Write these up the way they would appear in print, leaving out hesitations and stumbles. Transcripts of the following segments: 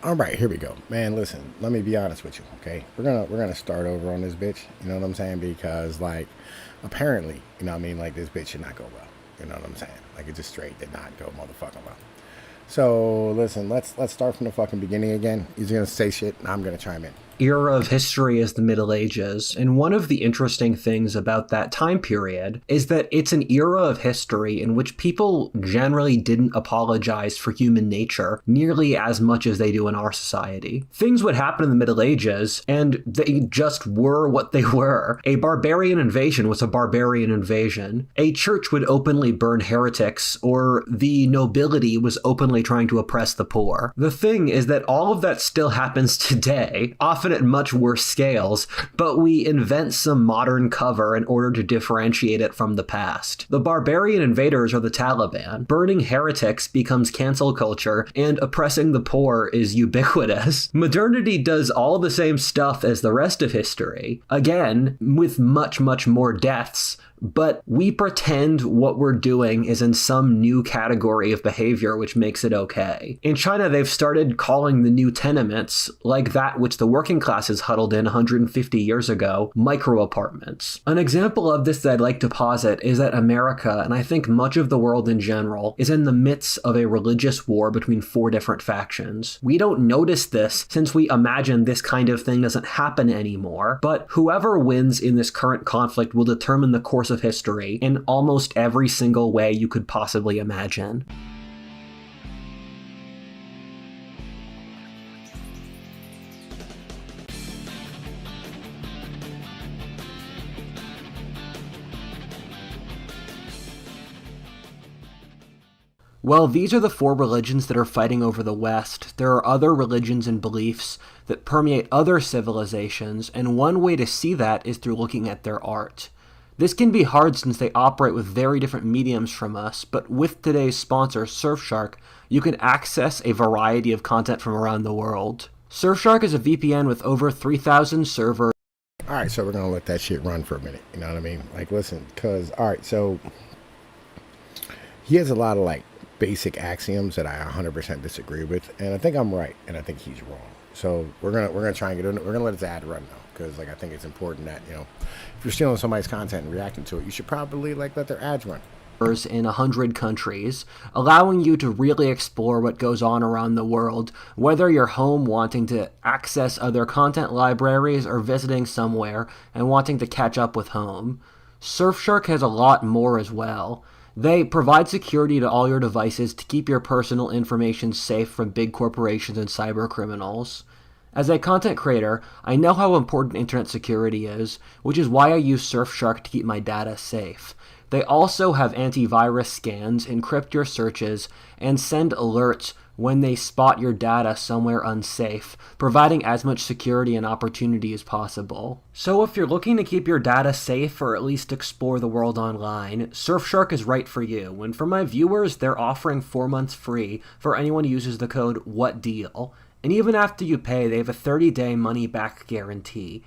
All right, here we go, man. Listen, let me be honest with you, okay? We're gonna start over on this bitch. You know what I'm saying? Because like, apparently, you know what I mean. Like this bitch should not go well. You know what I'm saying? Like it just straight did not go motherfucking well. So listen, let's start from the fucking beginning again. He's gonna say shit, and I'm gonna chime in. Era of history is the Middle Ages, and one of the interesting things about that time period is that it's an era of history in which people generally didn't apologize for human nature nearly as much as they do in our society. Things would happen in the Middle Ages, and they just were what they were. A barbarian invasion was a barbarian invasion. A church would openly burn heretics, or the nobility was openly trying to oppress the poor. The thing is that all of that still happens today, often at much worse scales, but we invent some modern cover in order to differentiate it from the past. The barbarian invaders are the Taliban. Burning heretics becomes cancel culture, and oppressing the poor is ubiquitous. Modernity does all the same stuff as the rest of history, again, with much, much more deaths, but we pretend what we're doing is in some new category of behavior which makes it okay. In China, they've started calling the new tenements, like that which the working classes huddled in 150 years ago, micro apartments. An example of this that I'd like to posit is that America, and I think much of the world in general, is in the midst of a religious war between four different factions. We don't notice this since we imagine this kind of thing doesn't happen anymore, but whoever wins in this current conflict will determine the course of history in almost every single way you could possibly imagine. Well, these are the four religions that are fighting over the West. There are other religions and beliefs that permeate other civilizations, and one way to see that is through looking at their art. This can be hard since they operate with very different mediums from us, but with today's sponsor, Surfshark, you can access a variety of content from around the world. Surfshark is a VPN with over 3,000 servers. All right, so we're gonna let that shit run for a minute. You know what I mean? Like, listen, cause all right, so he has a lot of like basic axioms that I 100% disagree with, and I think I'm right, and I think he's wrong. So we're gonna try and get in. We're gonna let his ad run now, because like I think it's important that if you're stealing somebody's content and reacting to it, you should probably like let their ads run. In 100 countries, allowing you to really explore what goes on around the world, whether you're home wanting to access other content libraries or visiting somewhere and wanting to catch up with home. Surfshark has a lot more as well. They provide security to all your devices to keep your personal information safe from big corporations and cyber criminals. As a content creator, I know how important internet security is, which is why I use Surfshark to keep my data safe. They also have antivirus scans, encrypt your searches, and send alerts when they spot your data somewhere unsafe, providing as much security and opportunity as possible. So if you're looking to keep your data safe or at least explore the world online, Surfshark is right for you. And for my viewers, they're offering 4 months free for anyone who uses the code WHATDEAL. And even after you pay, they have a 30-day money-back guarantee.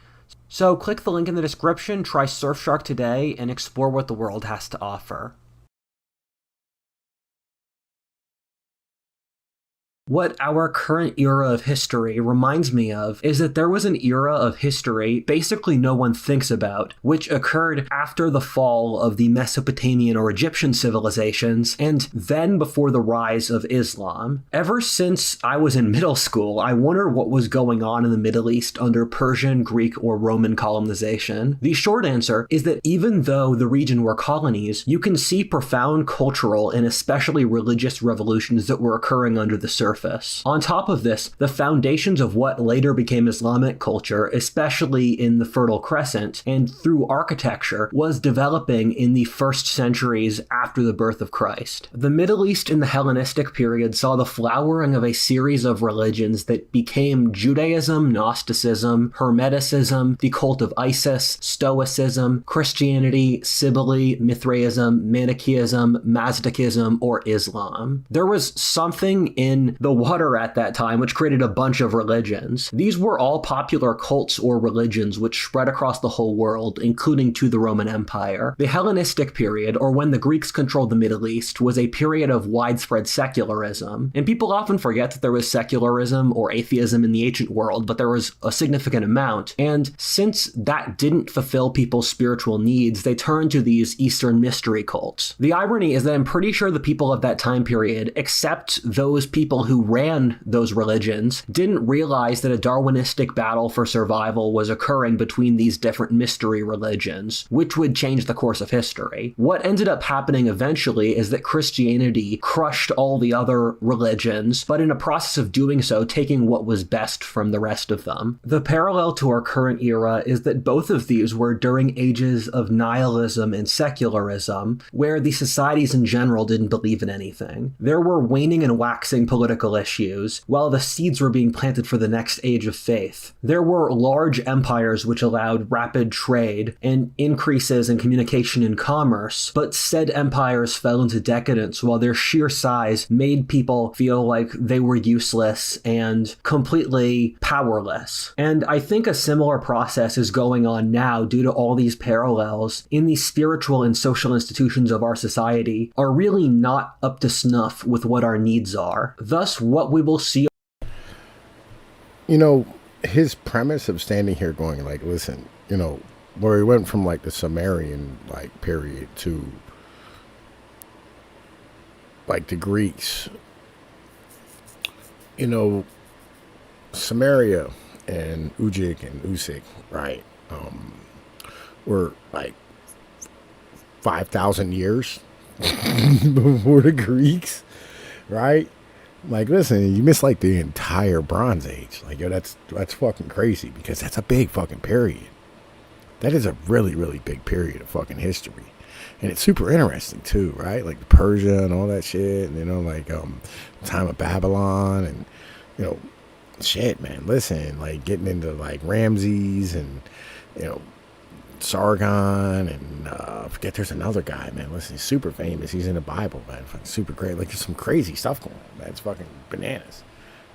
So click the link in the description, try Surfshark today, and explore what the world has to offer. What our current era of history reminds me of is that there was an era of history basically no one thinks about, which occurred after the fall of the Mesopotamian or Egyptian civilizations, and then before the rise of Islam. Ever since I was in middle school, I wondered what was going on in the Middle East under Persian, Greek, or Roman colonization. The short answer is that even though the region were colonies, you can see profound cultural and especially religious revolutions that were occurring under the surface. On top of this, the foundations of what later became Islamic culture, especially in the Fertile Crescent and through architecture, was developing in the first centuries after the birth of Christ. The Middle East in the Hellenistic period saw the flowering of a series of religions that became Judaism, Gnosticism, Hermeticism, the cult of Isis, Stoicism, Christianity, Cybele, Mithraism, Manichaeism, Mazdaism, or Islam. There was something in the water at that time, which created a bunch of religions. These were all popular cults or religions which spread across the whole world, including to the Roman Empire. The Hellenistic period, or when the Greeks controlled the Middle East, was a period of widespread secularism. And people often forget that there was secularism or atheism in the ancient world, but there was a significant amount. And since that didn't fulfill people's spiritual needs, they turned to these Eastern mystery cults. The irony is that I'm pretty sure the people of that time period, except those people who ran those religions, didn't realize that a Darwinistic battle for survival was occurring between these different mystery religions, which would change the course of history. What ended up happening eventually is that Christianity crushed all the other religions, but in a process of doing so, taking what was best from the rest of them. The parallel to our current era is that both of these were during ages of nihilism and secularism, where the societies in general didn't believe in anything. There were waning and waxing political issues, while the seeds were being planted for the next age of faith. There were large empires which allowed rapid trade and increases in communication and commerce, but said empires fell into decadence while their sheer size made people feel like they were useless and completely powerless. And I think a similar process is going on now due to all these parallels in the spiritual and social institutions of our society are really not up to snuff with what our needs are. Thus, what we will see. You know, his premise of standing here going like, listen, you know, where he went from like the Sumerian like period to like the Greeks, you know, Samaria and Ujik and Usik, right, were like 5,000 years before the Greeks, right? Like, listen, you miss like the entire Bronze Age. Like, yo, that's fucking crazy because that's a big fucking period. That is a really, really big period of fucking history. And it's super interesting too, right? Like Persia and all that shit, and, you know, like time of Babylon and, you know, shit, man. Listen, like getting into like Ramses and, you know, Sargon and I forget there's another guy, man. Listen, he's super famous. He's in the Bible, man. Fucking super great. Like there's some crazy stuff going on, man. It's fucking bananas,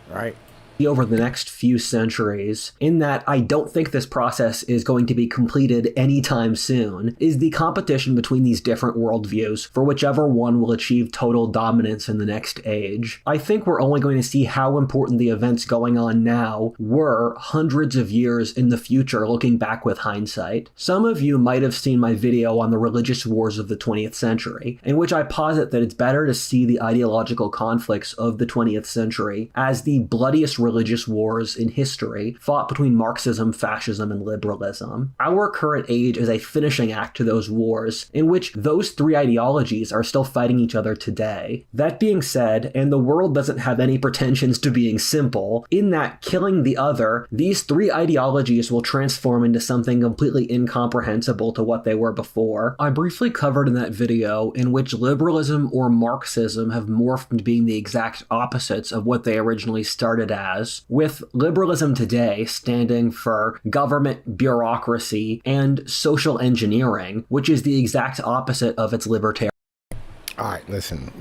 right? Over the next few centuries, in that I don't think this process is going to be completed anytime soon, is the competition between these different worldviews for whichever one will achieve total dominance in the next age. I think we're only going to see how important the events going on now were hundreds of years in the future looking back with hindsight. Some of you might have seen my video on the religious wars of the 20th century, in which I posit that it's better to see the ideological conflicts of the 20th century as the bloodiest religious wars in history fought between Marxism, fascism, and liberalism. Our current age is a finishing act to those wars, in which those three ideologies are still fighting each other today. That being said, and the world doesn't have any pretensions to being simple, in that killing the other, these three ideologies will transform into something completely incomprehensible to what they were before. I briefly covered in that video in which liberalism or Marxism have morphed into being the exact opposites of what they originally started as, with liberalism today standing for government bureaucracy and social engineering, which is the exact opposite of its libertarian. All right, listen.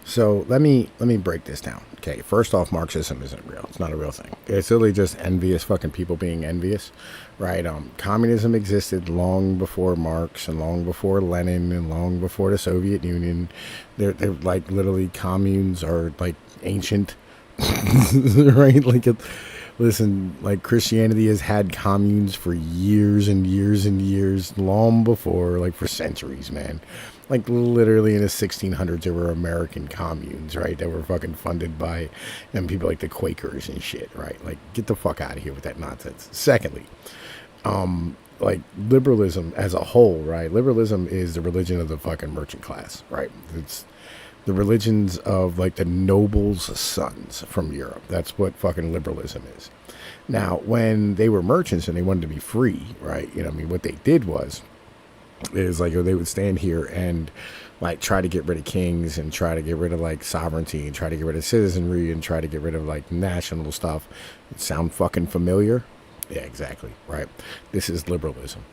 So let me break this down. Okay, first off, Marxism isn't real. It's not a real thing. It's literally just envious fucking people being envious, right? Communism existed long before Marx and long before Lenin and long before the Soviet Union. They're like literally communes are like ancient. Right? Like, listen, like Christianity has had communes for years and years and years, long before, like for centuries, man. Like literally in the 1600s, there were American communes, right? That were fucking funded by people like the Quakers and shit, right? Like, get the fuck out of here with that nonsense. Secondly, like liberalism as a whole, right? Liberalism is the religion of the fucking merchant class, right? It's the religions of like the nobles' sons from Europe. That's what fucking liberalism is. Now, when they were merchants and they wanted to be free, right? You know, I mean, what they did is like they would stand here and like try to get rid of kings and try to get rid of like sovereignty and try to get rid of citizenry and try to get rid of like national stuff. It sound fucking familiar? Yeah, exactly, right? This is liberalism.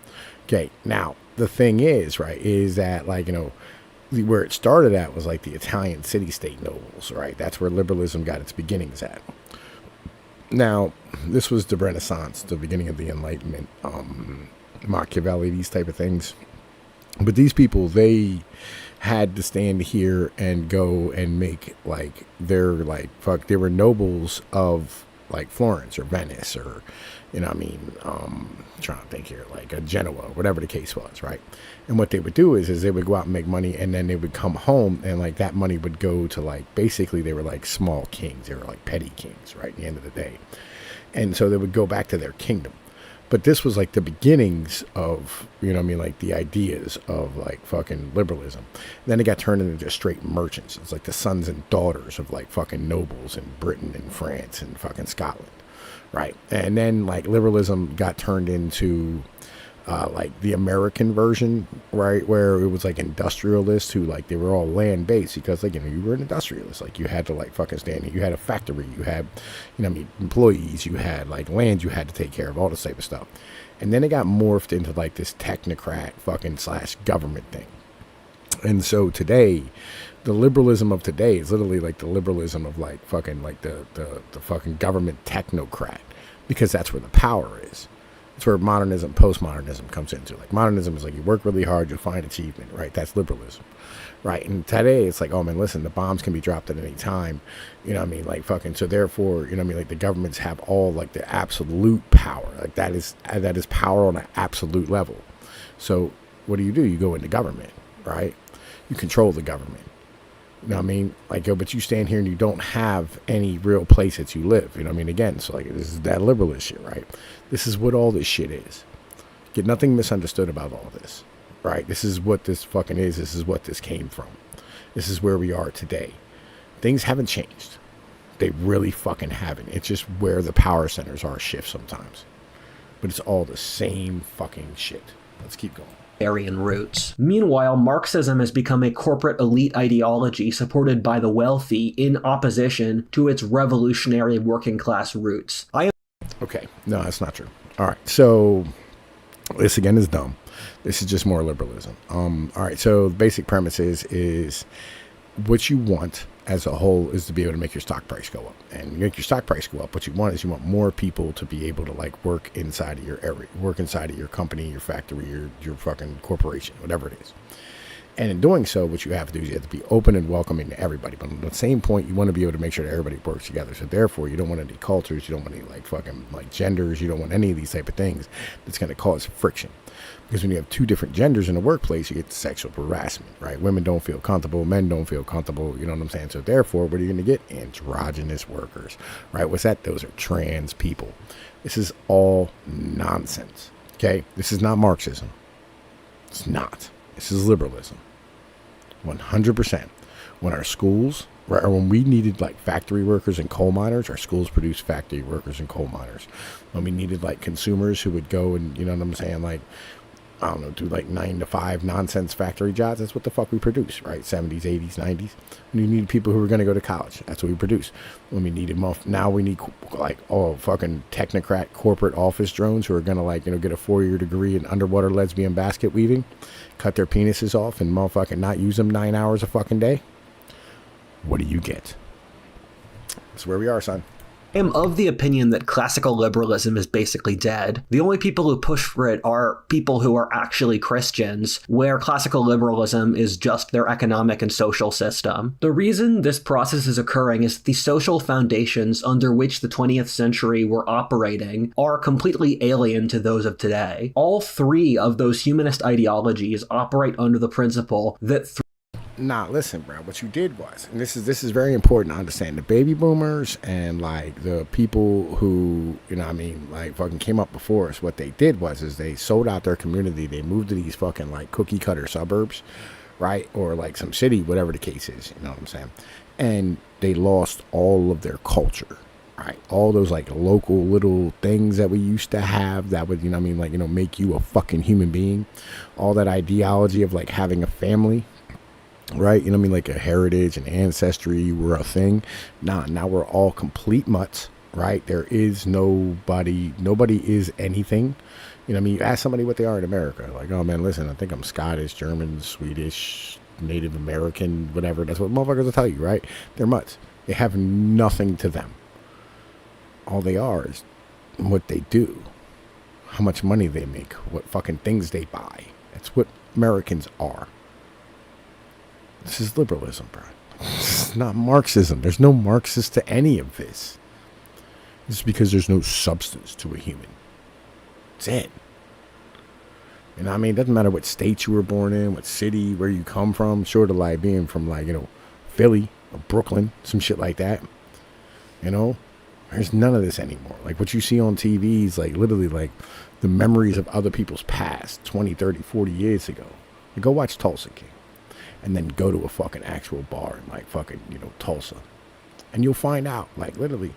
Okay, now the thing is, right, is that like, you know, where it started at was like the Italian city-state nobles, right? That's where liberalism got its beginnings at. Now, this was the Renaissance, the beginning of the Enlightenment, Machiavelli, these type of things. But these people, they had to stand here and go and make like they were nobles of like Florence or Venice or, you know what I mean, trying to think here, like a Genoa, whatever the case was, right? And what they would do is they would go out and make money, and then they would come home, and like that money would go to like, basically they were like small kings, they were like petty kings, right, at the end of the day. And so they would go back to their kingdom. But this was like the beginnings of, you know what I mean, like the ideas of like fucking liberalism. And then it got turned into just straight merchants. It's like the sons and daughters of like fucking nobles in Britain and France and fucking Scotland, right? And then like liberalism got turned into like the American version, right, where it was like industrialists who like they were all land based because like, you know, you were an industrialist, like you had to like fucking stand here, you had a factory, you had, you know what I mean, employees, you had like land you had to take care of, all this type of stuff. And then it got morphed into like this technocrat fucking / government thing. And so today, the liberalism of today is literally like the liberalism of like fucking like the fucking government technocrat, because that's where the power is. It's where modernism, postmodernism comes into. Like modernism is like you work really hard, you'll find achievement, right? That's liberalism, right? And today it's like, oh man, listen, the bombs can be dropped at any time, you know what I mean? Like fucking, so therefore, you know what I mean? Like the governments have all like the absolute power. Like that is power on an absolute level. So what do? You go into government, right? You control the government. You know what I mean? Like, yo, but you stand here and you don't have any real place that you live. You know what I mean? Again, so like, this is that liberalist shit, right? This is what all this shit is. Get nothing misunderstood about all this, right? This is what this fucking is. This is what this came from. This is where we are today. Things haven't changed. They really fucking haven't. It's just where the power centers are shift sometimes. But it's all the same fucking shit. Let's keep going. Aryan roots. Meanwhile, Marxism has become a corporate elite ideology supported by the wealthy in opposition to its revolutionary working class roots. Okay, no, that's not true. All right, so this again is dumb. This is just more liberalism. All right, so the basic premise is what you want as a whole is to be able to make your stock price go up. And you make your stock price go up, what you want is you want more people to be able to like work inside of your area, work inside of your company, your factory, your fucking corporation, whatever it is. And in doing so, what you have to do is you have to be open and welcoming to everybody. But at the same point, you want to be able to make sure that everybody works together. So therefore, you don't want any cultures, you don't want any like fucking like genders, you don't want any of these type of things that's going to cause friction. Because when you have two different genders in the workplace, you get sexual harassment, right? Women don't feel comfortable, men don't feel comfortable, you know what I'm saying? So therefore, what are you going to get? Androgynous workers, right? What's that? Those are trans people. This is all nonsense, okay? This is not Marxism. It's not. This is liberalism. 100%. When our schools, right, or when we needed like factory workers and coal miners, our schools produced factory workers and coal miners. When we needed like consumers who would go and, you know what I'm saying, like, I don't know, do like 9 to 5 nonsense factory jobs. That's what the fuck we produce, right? 70s, 80s, 90s. When you need people who are going to go to college, that's what we produce. When we needed now we need like all fucking technocrat corporate office drones who are going to like, you know, get a 4-year degree in underwater lesbian basket weaving, cut their penises off and motherfucking not use them 9 hours a fucking day. What do you get? That's where we are, son. I am of the opinion that classical liberalism is basically dead. The only people who push for it are people who are actually Christians, where classical liberalism is just their economic and social system. The reason this process is occurring is the social foundations under which the 20th century were operating are completely alien to those of today. All three of those humanist ideologies operate under the principle that Nah, listen, bro. What you did was, and this is very important to understand, the baby boomers and like the people who, you know what I mean, like fucking came up before us, what they did was is they sold out their community. They moved to these fucking like cookie cutter suburbs, right? Or like some city, whatever the case is, you know what I'm saying? And they lost all of their culture, right? All those like local little things that we used to have that would, you know what I mean, like, you know, make you a fucking human being. All that ideology of like having a family, right? You know what I mean? Like a heritage and ancestry were a thing. Now we're all complete mutts, right? There is nobody is anything. You know what I mean? You ask somebody what they are in America, like, oh man, listen, I think I'm Scottish, German, Swedish, Native American, whatever. That's what motherfuckers will tell you, right? They're mutts. They have nothing to them. All they are is what they do, how much money they make, what fucking things they buy. That's what Americans are. This is liberalism, bro. This is not Marxism. There's no Marxist to any of this. This is because there's no substance to a human. That's it. You know what I mean? It doesn't matter what state you were born in, what city, where you come from, short of like being from like, Philly or Brooklyn, some shit like that. There's none of this anymore. Like what you see on TV is like literally like the memories of other people's past 20, 30, 40 years ago. You go watch Tulsa King and then go to a fucking actual bar in like fucking, Tulsa. And you'll find out, like literally,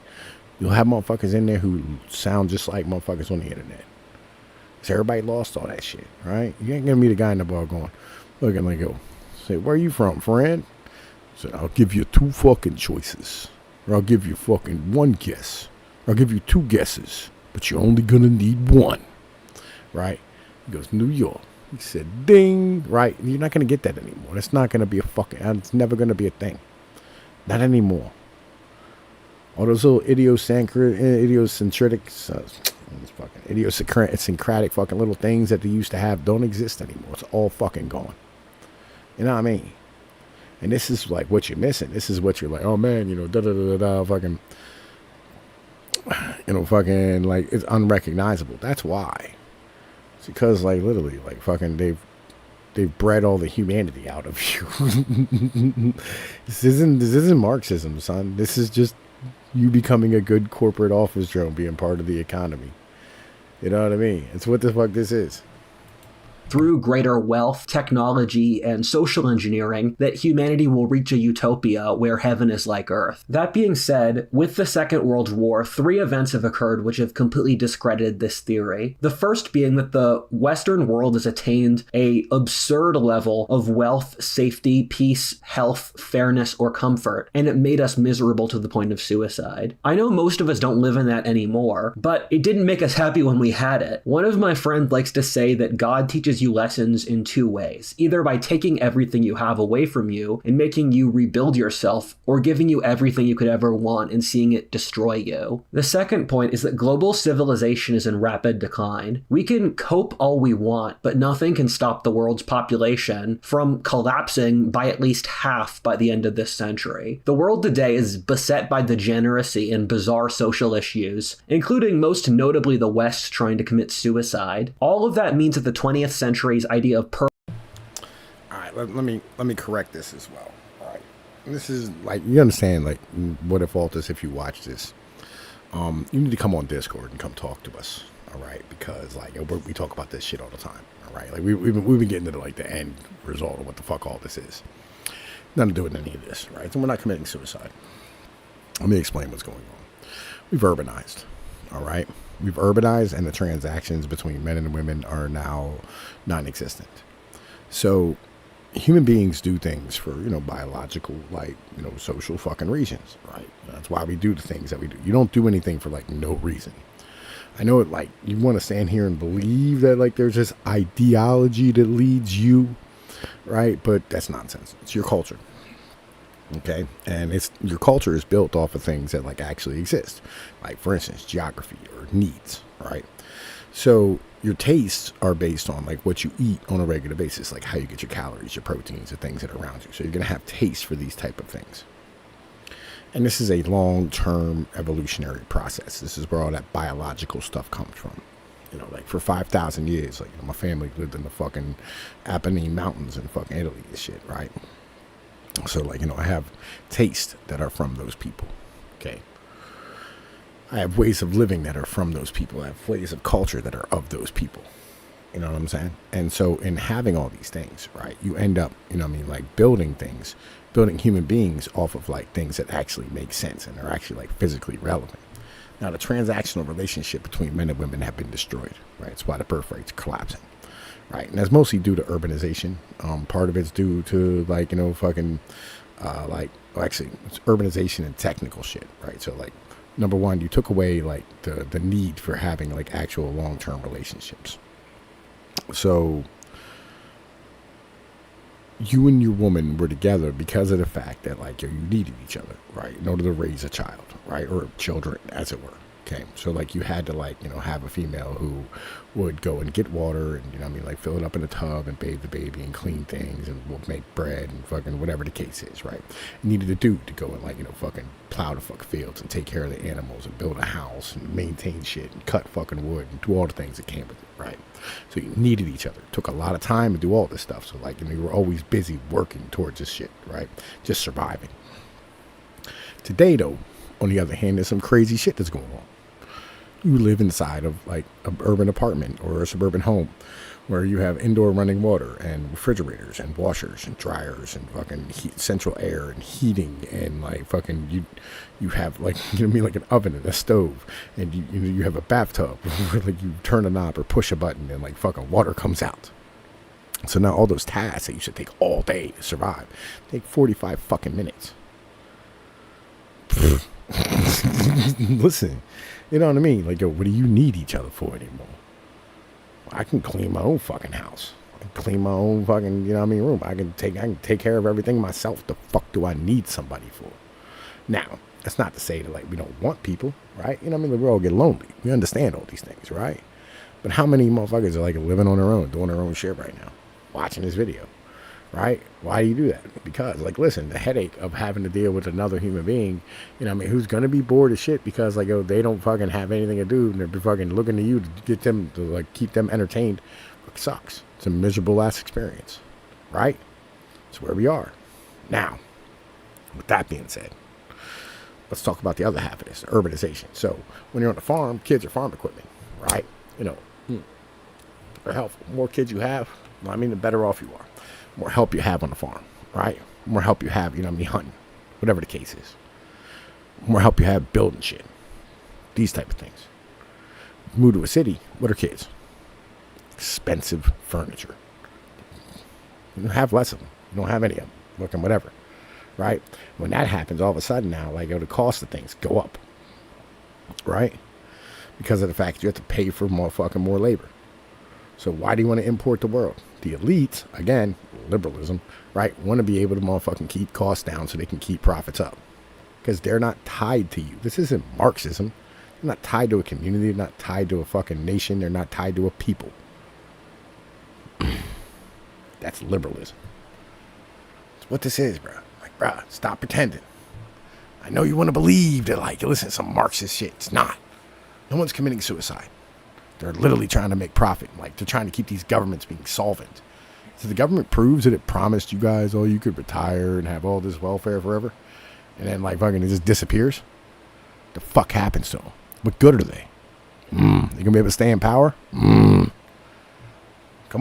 you'll have motherfuckers in there who sound just like motherfuckers on the internet. Because everybody lost all that shit, right? You ain't going to meet a guy in the bar going, look at me go, say, where you from, friend? I said, I'll give you 2 fucking choices. Or I'll give you fucking 1 guess. Or I'll give you 2 guesses. But you're only going to need 1. Right? He goes, New York. He said, ding. Right? You're not going to get that anymore. It's not going to be it's never going to be a thing. Not anymore. All those little idiosyncratic fucking little things that they used to have don't exist anymore. It's all fucking gone. You know what I mean? And this is like what you're missing. This is what you're like, oh man, fucking, fucking like it's unrecognizable. That's why. It's because like literally like fucking they've bred all the humanity out of you. This isn't Marxism, son. This is just you becoming a good corporate office drone, being part of the economy. You know what I mean? It's what the fuck this is. Through greater wealth, technology, and social engineering, that humanity will reach a utopia where heaven is like Earth. That being said, with the Second World War, 3 events have occurred which have completely discredited this theory. The first being that the Western world has attained an absurd level of wealth, safety, peace, health, fairness, or comfort, and it made us miserable to the point of suicide. I know most of us don't live in that anymore, but it didn't make us happy when we had it. One of my friends likes to say that God teaches you lessons in 2 ways, either by taking everything you have away from you and making you rebuild yourself, or giving you everything you could ever want and seeing it destroy you. The second point is that global civilization is in rapid decline. We can cope all we want, but nothing can stop the world's population from collapsing by at least half by the end of this century. The world today is beset by degeneracy and bizarre social issues, including most notably the West trying to commit suicide. All of that means that the 20th century's idea of all right, let me correct this as well. All right, this is like, you understand like what if Altus, if you watch this, you need to come on Discord and come talk to us. All right, because like we talk about this shit all the time. All right, like we've been getting to like the end result of what the fuck all this is. Nothing to do with any of this, right? So we're not committing suicide. Let me explain what's going on. We've urbanized. All right. We've urbanized, and the transactions between men and women are now non-existent. So human beings do things for, biological, like, social fucking reasons, right? That's why we do the things that we do. You don't do anything for like no reason. I know it, like, you want to stand here and believe that like there's this ideology that leads you, right? But that's nonsense. It's your culture. Okay, and it's your culture is built off of things that like actually exist, like for instance geography or needs, right? So your tastes are based on like what you eat on a regular basis, like how you get your calories, your proteins, the things that are around you. So you're gonna have taste for these type of things, and this is a long-term evolutionary process. This is where all that biological stuff comes from. Like for 5,000 years, like my family lived in the fucking Apennine Mountains in fucking Italy and shit, right? So like, I have tastes that are from those people. Okay. I have ways of living that are from those people. I have ways of culture that are of those people. You know what I'm saying? And so in having all these things, right, you end up, like building things, building human beings off of like things that actually make sense and are actually like physically relevant. Now the transactional relationship between men and women have been destroyed, right? It's why the birth rate's collapsing. Right, and that's mostly due to urbanization. Part of it's due to like, actually it's urbanization and technical shit, right? So like, number one, you took away like the need for having like actual long-term relationships. So you and your woman were together because of the fact that like you needed each other, right, in order to raise a child, right, or children, as it were. Okay, so like you had to like have a female who would go and get water and like fill it up in a tub and bathe the baby and clean things and will make bread and fucking whatever the case is, right? You needed a dude to go and like fucking plow the fuck fields and take care of the animals and build a house and maintain shit and cut fucking wood and do all the things that came with it, right? So you needed each other. It took a lot of time to do all this stuff. So like you were always busy working towards this shit, right? Just surviving. Today though, on the other hand, there's some crazy shit that's going on. You live inside of like an urban apartment or a suburban home where you have indoor running water and refrigerators and washers and dryers and fucking central air and heating and like fucking you have like like an oven and a stove and you have a bathtub where like you turn a knob or push a button and like fucking water comes out. So now all those tasks that you should take all day to survive take 45 fucking minutes. Listen, you know what I mean? Like, yo, what do you need each other for anymore? I can clean my own fucking house. I can clean my own fucking, room. I can take care of everything myself. The fuck do I need somebody for? Now, that's not to say that like we don't want people, right? We all get lonely. We understand all these things, right? But how many motherfuckers are like living on their own, doing their own shit right now, watching this video? Right? Why do you do that? Because, like, listen, the headache of having to deal with another human being, who's going to be bored as shit because, like, they don't fucking have anything to do and they're fucking looking to you to get them, to, like, keep them entertained. It sucks. It's a miserable ass experience. Right? It's where we are. Now, with that being said, let's talk about the other half of this, urbanization. So, when you're on the farm, kids are farm equipment. Right? They're helpful. The more kids you have, the better off you are. More help you have on the farm, right? More help you have, hunting, whatever the case is. More help you have building shit. These type of things. Move to a city, what are kids? Expensive furniture. You don't have less of them. You don't have any of them. Looking whatever, right? When that happens, all of a sudden now, like, the cost of things go up, right? Because of the fact you have to pay for more labor. So why do you want to import the world? The elites, again, liberalism, right, want to be able to motherfucking keep costs down so they can keep profits up. Because they're not tied to you. This isn't Marxism. They're not tied to a community. They're not tied to a fucking nation. They're not tied to a people. That's liberalism. That's what this is, bro. Like, bro, stop pretending. I know you want to believe that, like, listen, some Marxist shit. It's not. No one's committing suicide. They're literally trying to make profit. Like, they're trying to keep these governments being solvent. So the government proves that it promised you guys, oh, you could retire and have all this welfare forever. And then, like, fucking it just disappears. The fuck happens to them? What good are they? They gonna be able to stay in power? Come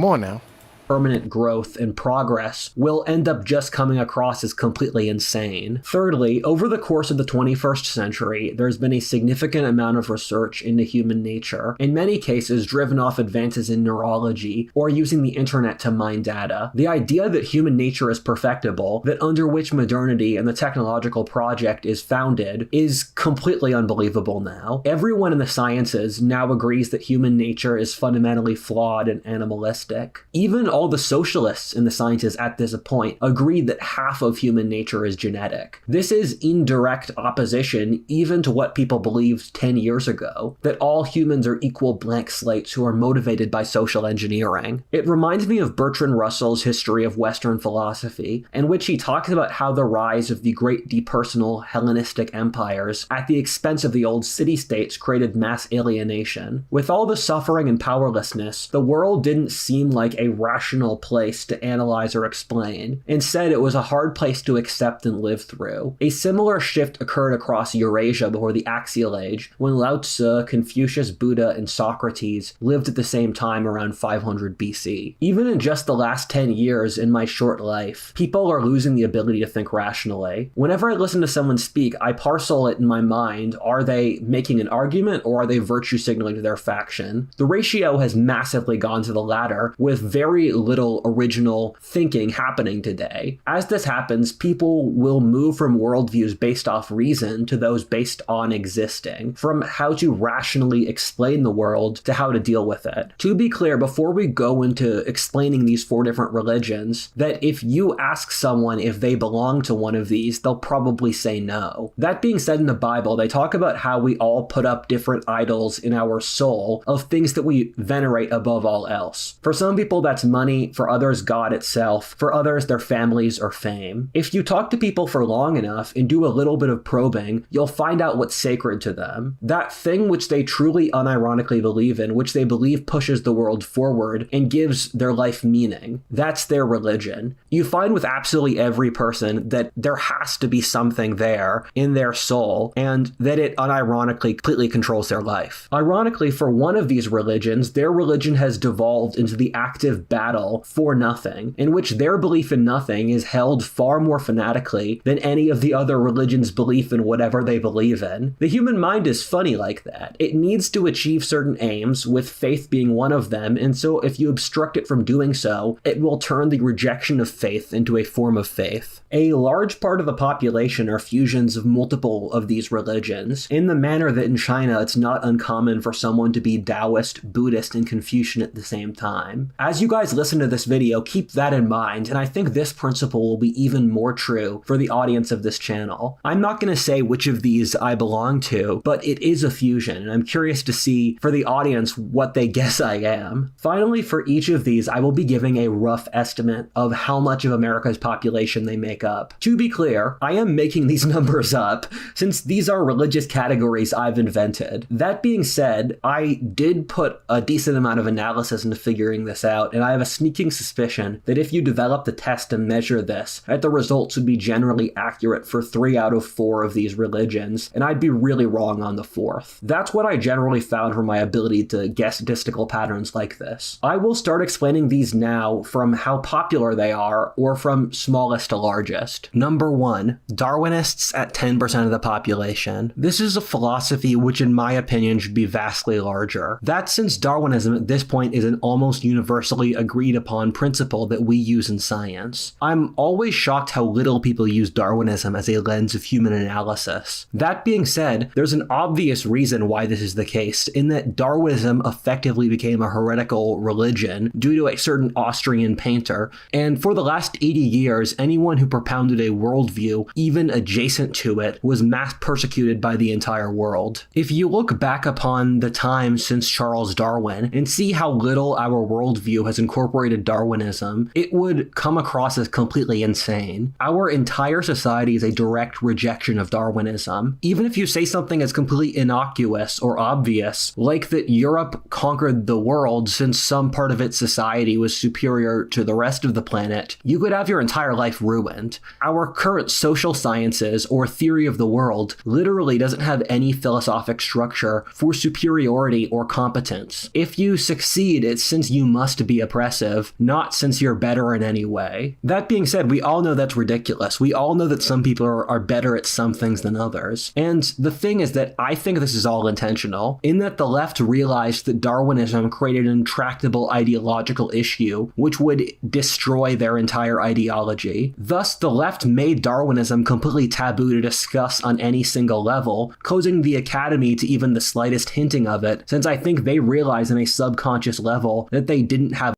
on now. Permanent growth and progress will end up just coming across as completely insane. Thirdly, over the course of the 21st century, there's been a significant amount of research into human nature, in many cases driven off advances in neurology or using the internet to mine data. The idea that human nature is perfectible, that under which modernity and the technological project is founded, is completely unbelievable now. Everyone in the sciences now agrees that human nature is fundamentally flawed and animalistic. Even all the socialists in the sciences at this point agree that half of human nature is genetic. This is in direct opposition even to what people believed 10 years ago, that all humans are equal blank slates who are motivated by social engineering. It reminds me of Bertrand Russell's History of Western Philosophy, in which he talks about how the rise of the great depersonal Hellenistic empires at the expense of the old city-states created mass alienation. With all the suffering and powerlessness, the world didn't seem like a rational place to analyze or explain. Instead, it was a hard place to accept and live through. A similar shift occurred across Eurasia before the Axial Age, when Lao Tzu, Confucius, Buddha, and Socrates lived at the same time around 500 BC. Even in just the last 10 years in my short life, people are losing the ability to think rationally. Whenever I listen to someone speak, I parcel it in my mind. Are they making an argument or are they virtue signaling to their faction? The ratio has massively gone to the latter, with very little original thinking happening today. As this happens, people will move from worldviews based off reason to those based on existing, from how to rationally explain the world to how to deal with it. To be clear, before we go into explaining these 4 different religions, that if you ask someone if they belong to one of these, they'll probably say no. That being said, in the Bible, they talk about how we all put up different idols in our soul of things that we venerate above all else. For some people, that's money. For others, God itself. For others, their families or fame. If you talk to people for long enough and do a little bit of probing, you'll find out what's sacred to them. That thing which they truly unironically believe in, which they believe pushes the world forward and gives their life meaning. That's their religion. You find with absolutely every person that there has to be something there in their soul, and that it unironically completely controls their life. Ironically, for one of these religions, their religion has devolved into the active battle for nothing, in which their belief in nothing is held far more fanatically than any of the other religions' belief in whatever they believe in. The human mind is funny like that. It needs to achieve certain aims, with faith being one of them, and so if you obstruct it from doing so, it will turn the rejection of faith into a form of faith. A large part of the population are fusions of multiple of these religions, in the manner that in China it's not uncommon for someone to be Taoist, Buddhist, and Confucian at the same time. As you guys listen to this video, keep that in mind, and I think this principle will be even more true for the audience of this channel. I'm not going to say which of these I belong to, but it is a fusion, and I'm curious to see for the audience what they guess I am. Finally, for each of these, I will be giving a rough estimate of how much of America's population they make up. To be clear, I am making these numbers up, since these are religious categories I've invented. That being said, I did put a decent amount of analysis into figuring this out, and I have a sneaking suspicion that if you develop the test to measure this, that the results would be generally accurate for 3 out of 4 of these religions, and I'd be really wrong on the 4th. That's what I generally found from my ability to guess statistical patterns like this. I will start explaining these now from how popular they are, or from smallest to largest. Number 1, Darwinists at 10% of the population. This is a philosophy which in my opinion should be vastly larger. That's since Darwinism at this point is an almost universally agreed upon principle that we use in science. I'm always shocked how little people use Darwinism as a lens of human analysis. That being said, there's an obvious reason why this is the case, in that Darwinism effectively became a heretical religion due to a certain Austrian painter, and for the last 80 years, anyone who propounded a worldview, even adjacent to it, was mass persecuted by the entire world. If you look back upon the time since Charles Darwin and see how little our worldview has incorporated Darwinism, it would come across as completely insane. Our entire society is a direct rejection of Darwinism. Even if you say something as completely innocuous or obvious, like that Europe conquered the world since some part of its society was superior to the rest of the planet, you could have your entire life ruined. Our current social sciences or theory of the world literally doesn't have any philosophic structure for superiority or competence. If you succeed, it's since you must be oppressive, not since you're better in any way. That being said, we all know that's ridiculous. We all know that some people are better at some things than others. And the thing is that I think this is all intentional, in that the left realized that Darwinism created an intractable ideological issue which would destroy their entire ideology. Thus, the left made Darwinism completely taboo to discuss on any single level, closing the academy to even the slightest hinting of it, since I think they realized on a subconscious level that they didn't have.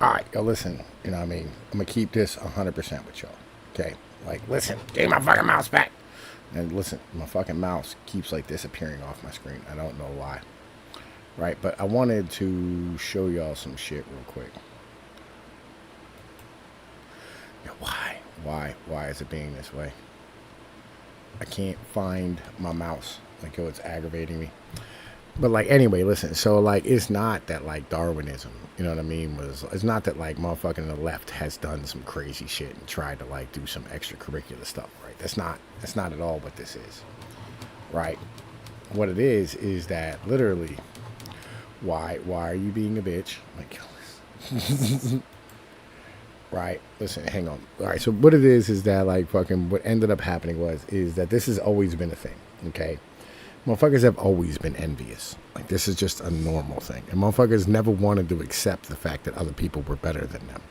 All right, yo, listen, you know what I mean? I'm going to keep this 100% with y'all, okay? Like, listen, give my fucking mouse back. And listen, my fucking mouse keeps, like, disappearing off my screen. I don't know why. Right, but I wanted to show y'all some shit real quick. Yeah, why is it being this way? I can't find my mouse. Like, yo, it's aggravating me. But, like, anyway, listen, so, like, it's not that, like, Darwinism, you know what I mean, it's not that, like, motherfucking the left has done some crazy shit and tried to, like, do some extracurricular stuff, right? That's not at all what this is, right? What it is that, literally, why are you being a bitch? Like, right, listen, hang on. All right, so what it is that, like, fucking, what ended up happening is that this has always been a thing, okay? Motherfuckers have always been envious. Like, this is just a normal thing. And motherfuckers never wanted to accept the fact that other people were better than them.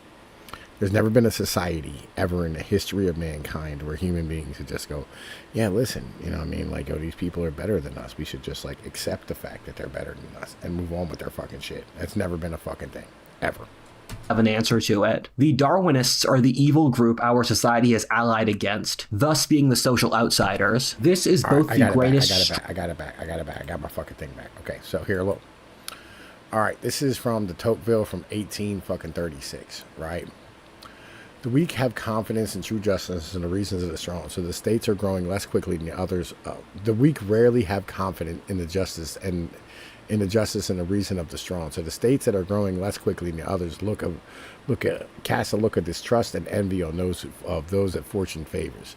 There's never been a society ever in the history of mankind where human beings would just go, yeah, listen, you know what I mean? Like, oh, these people are better than us. We should just, like, accept the fact that they're better than us and move on with their fucking shit. That's never been a fucking thing. Ever. Have an answer to it. The Darwinists are the evil group our society has allied against, thus being the social outsiders. This is both the greatest... I got it back. I got my fucking thing back. Okay, so here, look. All right, this is from the Tocqueville from 1836, right? The weak have confidence in true justice and the reasons of the strong. So the states are growing less quickly than the others. The weak rarely have confidence in the justice and the reason of the strong. So the states that are growing less quickly than the others cast a look of distrust and envy on those that fortune favors.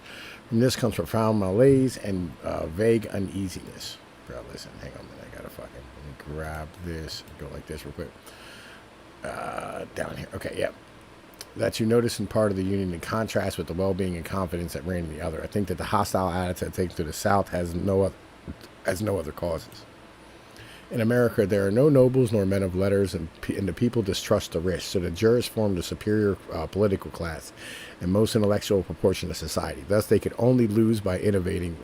From this comes profound malaise and vague uneasiness. Bro, listen, hang on a minute. I gotta let me grab this. Go like this real quick. Down here. Okay, yep. That you notice in part of the Union in contrast with the well-being and confidence that ran in the other. I think that the hostile attitude taken to the South has no other causes. In America, there are no nobles nor men of letters, and the people distrust the rich. So the jurists form the superior political class and most intellectual proportion of society. Thus, they could only lose by innovating.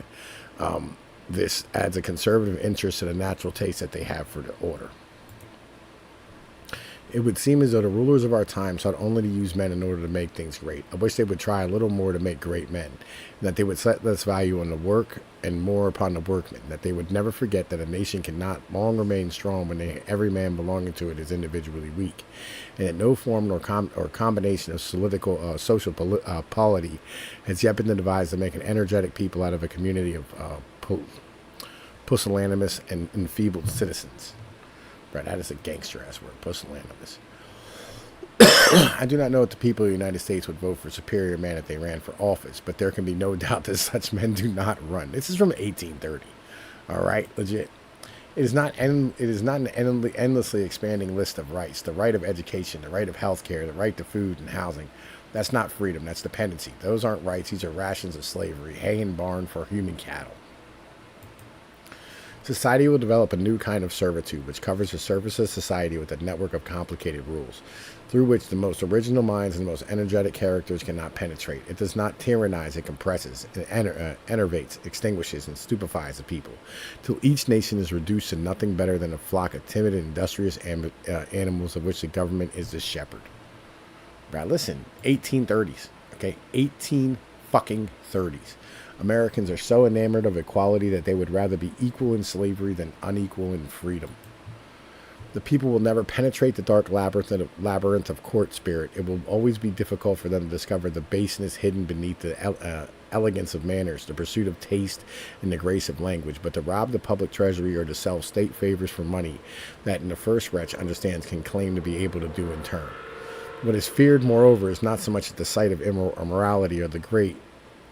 This adds a conservative interest to the natural taste that they have for the order. It would seem as though the rulers of our time sought only to use men in order to make things great. I wish they would try a little more to make great men, and that they would set less value on the work and more upon the workman, that they would never forget that a nation cannot long remain strong when every man belonging to it is individually weak, and that no form or combination of social polity has yet been devised to make an energetic people out of a community of pusillanimous and enfeebled citizens. Right, that is a gangster-ass word, pusillanimous. I do not know if the people of the United States would vote for superior man if they ran for office, but there can be no doubt that such men do not run. This is from 1830. All right, legit. It is not an endlessly expanding list of rights. The right of education, the right of health care, the right to food and housing. That's not freedom. That's dependency. Those aren't rights. These are rations of slavery, hay and barn for human cattle. Society will develop a new kind of servitude, which covers the surface of society with a network of complicated rules, through which the most original minds and the most energetic characters cannot penetrate. It does not tyrannize, it compresses, it enervates, extinguishes, and stupefies the people, till each nation is reduced to nothing better than a flock of timid and industrious animals of which the government is the shepherd. Right, listen, 1830s, okay, 18 fucking 30s. Americans are so enamored of equality that they would rather be equal in slavery than unequal in freedom. The people will never penetrate the dark labyrinth of court spirit. It will always be difficult for them to discover the baseness hidden beneath the elegance of manners, the pursuit of taste, and the grace of language. But to rob the public treasury or to sell state favors for money, that in the first wretch understands can claim to be able to do in turn. What is feared, moreover, is not so much at the sight of immorality or the great,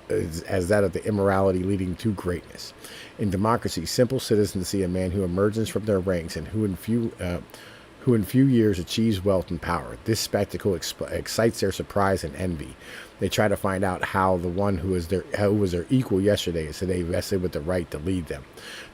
as that of the immorality leading to greatness. In democracy, simple citizens see a man who emerges from their ranks and who in few years achieves wealth and power. This spectacle excites their surprise and envy. They try to find out how the one who was their equal yesterday is today vested with the right to lead them.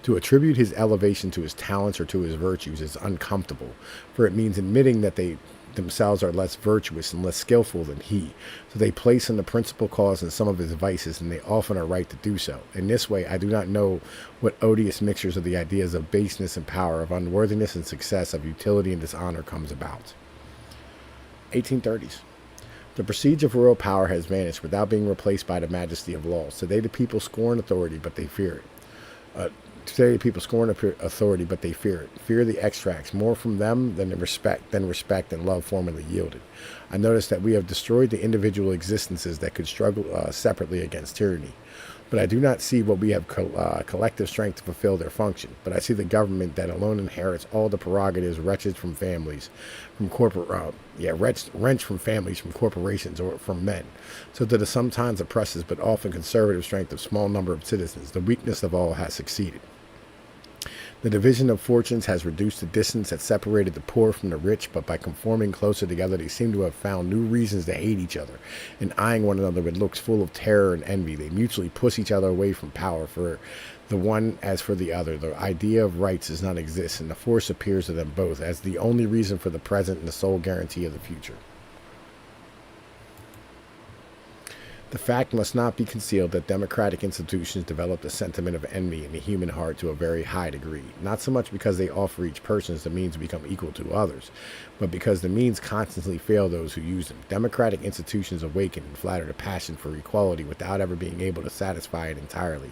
To attribute his elevation to his talents or to his virtues is uncomfortable, for it means admitting that they themselves are less virtuous and less skillful than he. So they place in the principal cause in some of his vices, and they often are right to do so. In this way, I do not know what odious mixtures of the ideas of baseness and power, of unworthiness and success, of utility and dishonor comes about. 1830s. The prestige of royal power has vanished without being replaced by the majesty of laws. Today the people scorn authority, but they fear it. Today, people scorn authority, but they fear it. Fear the extracts more from them than respect and love formerly yielded. I notice that we have destroyed the individual existences that could struggle separately against tyranny. But I do not see what we have collective strength to fulfill their function. But I see the government that alone inherits all the prerogatives wrenched from families, from corporations or from men. So that the sometimes oppresses but often conservative strength of small number of citizens, the weakness of all has succeeded. The division of fortunes has reduced the distance that separated the poor from the rich, but by conforming closer together, they seem to have found new reasons to hate each other, and eyeing one another with looks full of terror and envy. They mutually push each other away from power, for the one as for the other. The idea of rights does not exist, and the force appears to them both as the only reason for the present and the sole guarantee of the future. The fact must not be concealed that democratic institutions developed a sentiment of envy in the human heart to a very high degree, not so much because they offer each person the means to become equal to others, but because the means constantly fail those who use them. Democratic institutions awaken and flatter the passion for equality without ever being able to satisfy it entirely.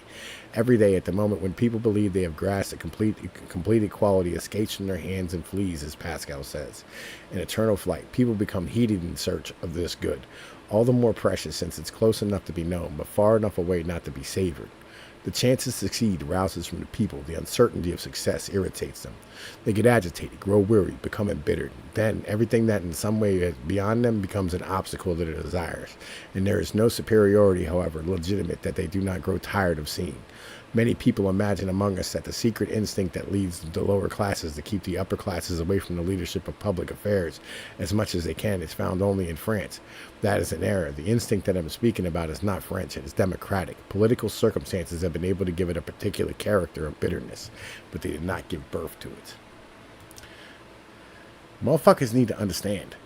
Every day, at the moment when people believe they have grasped a complete equality escapes from their hands and flees, as Pascal says. In eternal flight, people become heated in search of this good, all the more precious since it's close enough to be known, but far enough away not to be savored. The chance to succeed rouses from the people. The uncertainty of success irritates them. They get agitated, grow weary, become embittered. Then everything that in some way is beyond them becomes an obstacle to their desires. And there is no superiority, however legitimate, that they do not grow tired of seeing. Many people imagine among us that the secret instinct that leads the lower classes to keep the upper classes away from the leadership of public affairs as much as they can is found only in France. That is an error. The instinct that I'm speaking about is not French. It is democratic. Political circumstances have been able to give it a particular character of bitterness, but they did not give birth to it. Motherfuckers need to understand.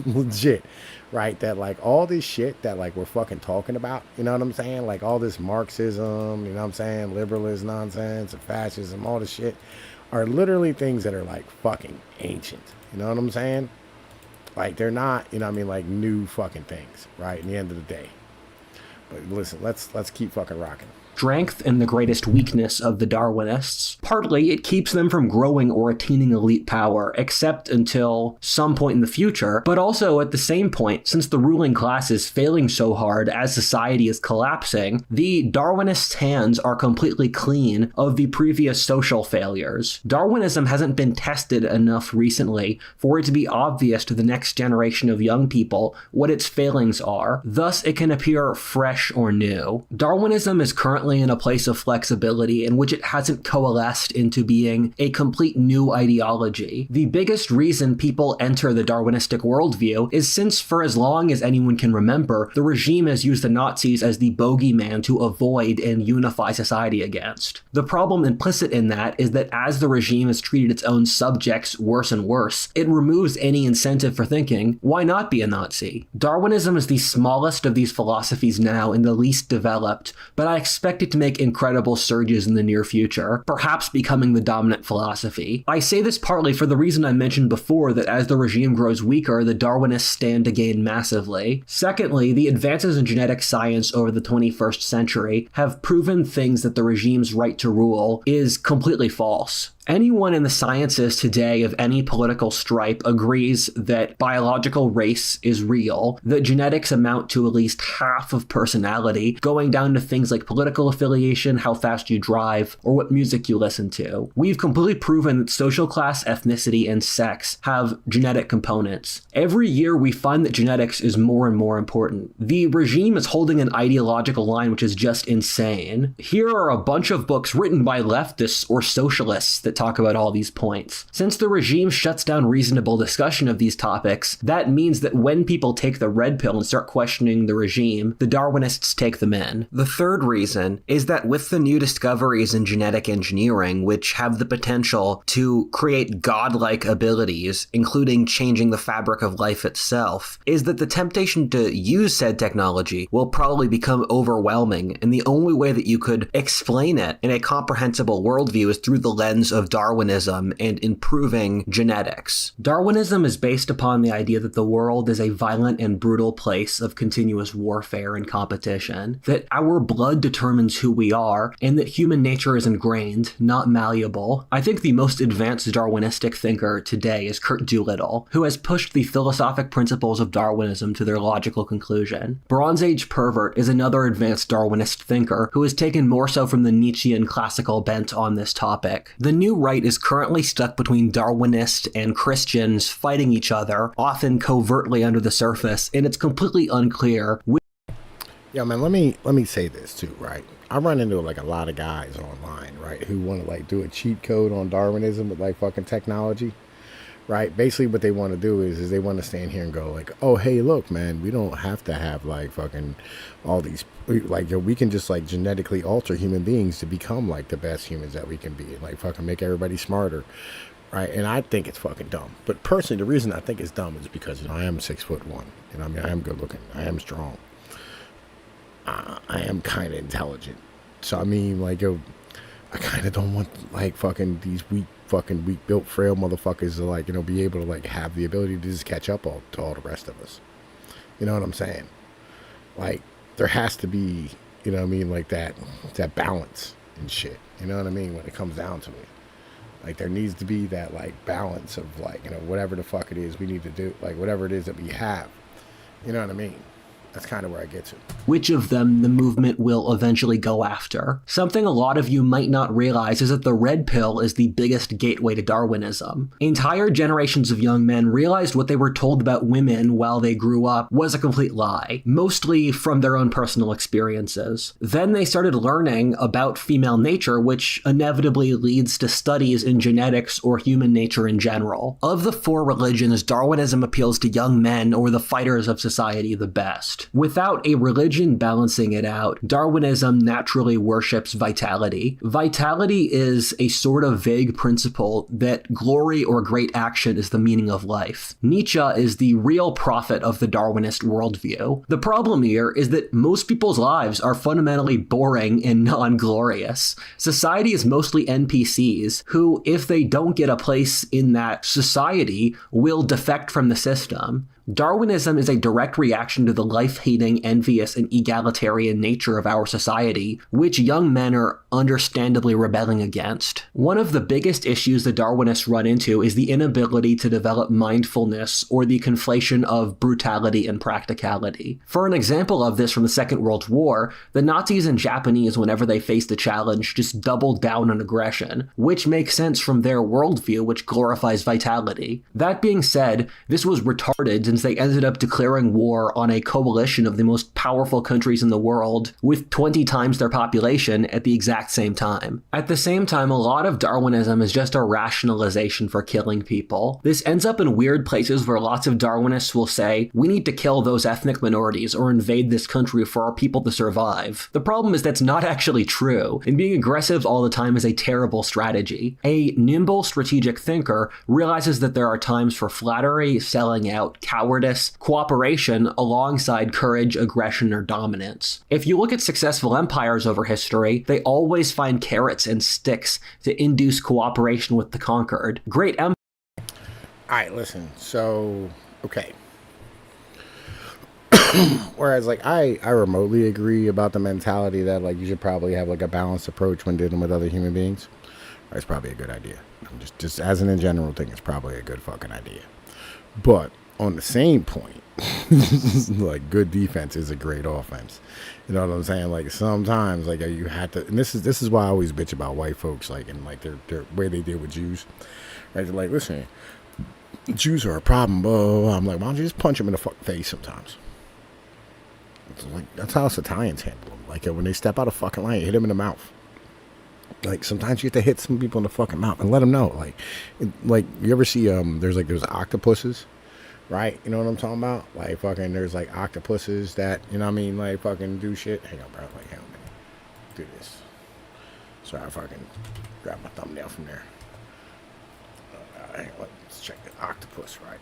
Legit. Right, that like all this shit that like we're fucking talking about, you know what I'm saying? Like all this Marxism, you know what I'm saying? Liberalism nonsense and fascism, all this shit are literally things that are like fucking ancient. You know what I'm saying? Like they're not, you know what I mean, like new fucking things, right? In the end of the day. But listen, let's keep fucking rocking. Strength and the greatest weakness of the Darwinists. Partly, it keeps them from growing or attaining elite power, except until some point in the future, but also at the same point, since the ruling class is failing so hard as society is collapsing, the Darwinists' hands are completely clean of the previous social failures. Darwinism hasn't been tested enough recently for it to be obvious to the next generation of young people what its failings are, thus it can appear fresh or new. Darwinism is currently in a place of flexibility in which it hasn't coalesced into being a complete new ideology. The biggest reason people enter the Darwinistic worldview is since, for as long as anyone can remember, the regime has used the Nazis as the bogeyman to avoid and unify society against. The problem implicit in that is that as the regime has treated its own subjects worse and worse, it removes any incentive for thinking, why not be a Nazi? Darwinism is the smallest of these philosophies now and the least developed, but I expect it to make incredible surges in the near future, perhaps becoming the dominant philosophy. I say this partly for the reason I mentioned before, that as the regime grows weaker, the Darwinists stand to gain massively. Secondly, the advances in genetic science over the 21st century have proven things that the regime's right to rule is completely false. Anyone in the sciences today of any political stripe agrees that biological race is real, that genetics amount to at least half of personality, going down to things like political affiliation, how fast you drive, or what music you listen to. We've completely proven that social class, ethnicity, and sex have genetic components. Every year we find that genetics is more and more important. The regime is holding an ideological line which is just insane. Here are a bunch of books written by leftists or socialists that talk about all these points. Since the regime shuts down reasonable discussion of these topics, that means that when people take the red pill and start questioning the regime, the Darwinists take them in. The third reason is that with the new discoveries in genetic engineering, which have the potential to create godlike abilities, including changing the fabric of life itself, is that the temptation to use said technology will probably become overwhelming, and the only way that you could explain it in a comprehensible worldview is through the lens of Darwinism and improving genetics. Darwinism is based upon the idea that the world is a violent and brutal place of continuous warfare and competition, that our blood determines who we are, and that human nature is ingrained, not malleable. I think the most advanced Darwinistic thinker today is Kurt Doolittle, who has pushed the philosophic principles of Darwinism to their logical conclusion. Bronze Age Pervert is another advanced Darwinist thinker who has taken more so from the Nietzschean classical bent on this topic. The new right is currently stuck between Darwinists and Christians fighting each other, often covertly under the surface, and it's completely unclear Yeah, man. Let me say this too, right? I run into like a lot of guys online, right, who want to like do a cheat code on Darwinism with like fucking technology, right? Basically, what they want to do is they want to stand here and go like, oh, hey, look, man, we don't have to have like fucking all these like yo, we can just like genetically alter human beings to become like the best humans that we can be, and like fucking make everybody smarter, right? And I think it's fucking dumb. But personally, the reason I think it's dumb is because I am 6'1", I mean, I am good looking, I am strong, I am kind of intelligent. So I mean, like yo, I kind of don't want like fucking these weak built frail motherfuckers to like be able to like have the ability to just catch up to all the rest of us. You know what I'm saying? Like there has to be, what I mean, like that balance and shit. You know what I mean? When it comes down to it, like there needs to be that like balance of like whatever the fuck it is we need to do, like whatever it is that we have. You know what I mean? That's kind of where I get to. Which of them the movement will eventually go after. Something a lot of you might not realize is that the red pill is the biggest gateway to Darwinism. Entire generations of young men realized what they were told about women while they grew up was a complete lie, mostly from their own personal experiences. Then they started learning about female nature, which inevitably leads to studies in genetics or human nature in general. Of the four religions, Darwinism appeals to young men or the fighters of society the best. Without a religion balancing it out, Darwinism naturally worships vitality. Vitality is a sort of vague principle that glory or great action is the meaning of life. Nietzsche is the real prophet of the Darwinist worldview. The problem here is that most people's lives are fundamentally boring and non-glorious. Society is mostly NPCs who, if they don't get a place in that society, will defect from the system. Darwinism is a direct reaction to the life-hating, envious, and egalitarian nature of our society, which young men are understandably rebelling against. One of the biggest issues the Darwinists run into is the inability to develop mindfulness or the conflation of brutality and practicality. For an example of this from the Second World War, the Nazis and Japanese, whenever they faced a challenge, just doubled down on aggression, which makes sense from their worldview, which glorifies vitality. That being said, this was retarded since they ended up declaring war on a coalition of the most powerful countries in the world with 20 times their population at the exact same time. At the same time, a lot of Darwinism is just a rationalization for killing people. This ends up in weird places where lots of Darwinists will say, we need to kill those ethnic minorities or invade this country for our people to survive. The problem is that's not actually true, and being aggressive all the time is a terrible strategy. A nimble strategic thinker realizes that there are times for flattery, selling out, cowardice, cooperation alongside courage, aggression, or dominance. If you look at successful empires over history, they always find carrots and sticks to induce cooperation with the conquered. Great empires. All right, listen. So, okay. Whereas, like, I remotely agree about the mentality that, like, you should probably have, like, a balanced approach when dealing with other human beings. That's probably a good idea. Just as an in general thing, it's probably a good fucking idea. But on the same point, like, good defense is a great offense. You know what I'm saying? Like, sometimes, like, you have to, and this is why I always bitch about white folks, like, and like their way they deal with Jews. Right? They're like, listen, Jews are a problem. Blah, blah, blah. I'm like, why don't you just punch them in the fucking face sometimes? It's like, that's how us Italians handle them. Like, when they step out of fucking line, hit them in the mouth. Like, sometimes you have to hit some people in the fucking mouth and let them know. Like you ever see there's like those octopuses, right? You know what I'm talking about? Like, fucking, there's like octopuses that, you know what I mean, like, fucking do shit. Hang on, bro. Like, hang on, man. Do this. So I fucking grab my thumbnail from there. Hang on, let's check the octopus, right?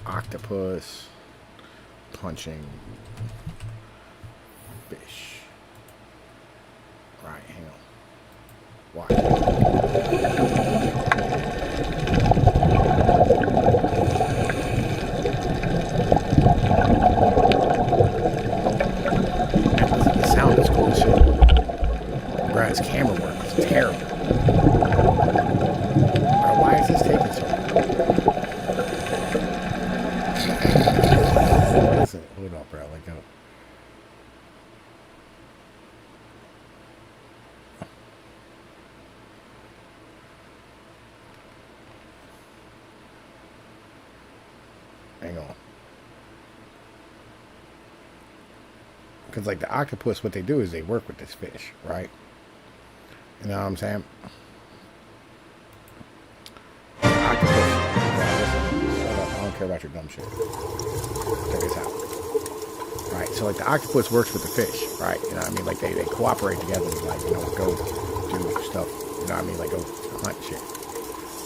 Octopus punching fish. Right, hang on. Watch. The sound is cool as shit. Bro, his camera work is terrible. Bro, why is this taking so long? Listen, hold up, bro. Like, Because, like, the octopus, what they do is they work with this fish, right? You know what I'm saying? The octopus, I don't care about your dumb shit. Check this out. Right, so, like, the octopus works with the fish, right? You know what I mean? Like, they cooperate together to, like, you know, go do stuff, you know what I mean? Like, go hunt shit.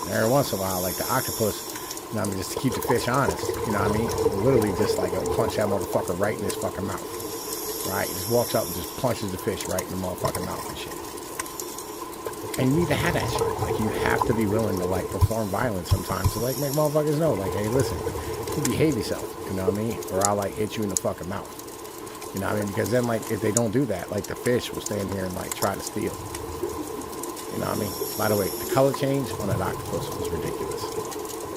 And every once in a while, like, the octopus, you know what I mean, just to keep the fish honest, you know what I mean? Literally just, like, punch that motherfucker right in his fucking mouth. Right? He just walks up and just punches the fish right in the motherfucking mouth and shit. And you need to have that shit. Like, you have to be willing to, like, perform violence sometimes to, like, make motherfuckers know, like, hey, listen, you behave yourself, you know what I mean? Or I'll, like, hit you in the fucking mouth. You know what I mean? Because then, like, if they don't do that, like, the fish will stand here and, like, try to steal. You know what I mean? By the way, the color change on that octopus was ridiculous.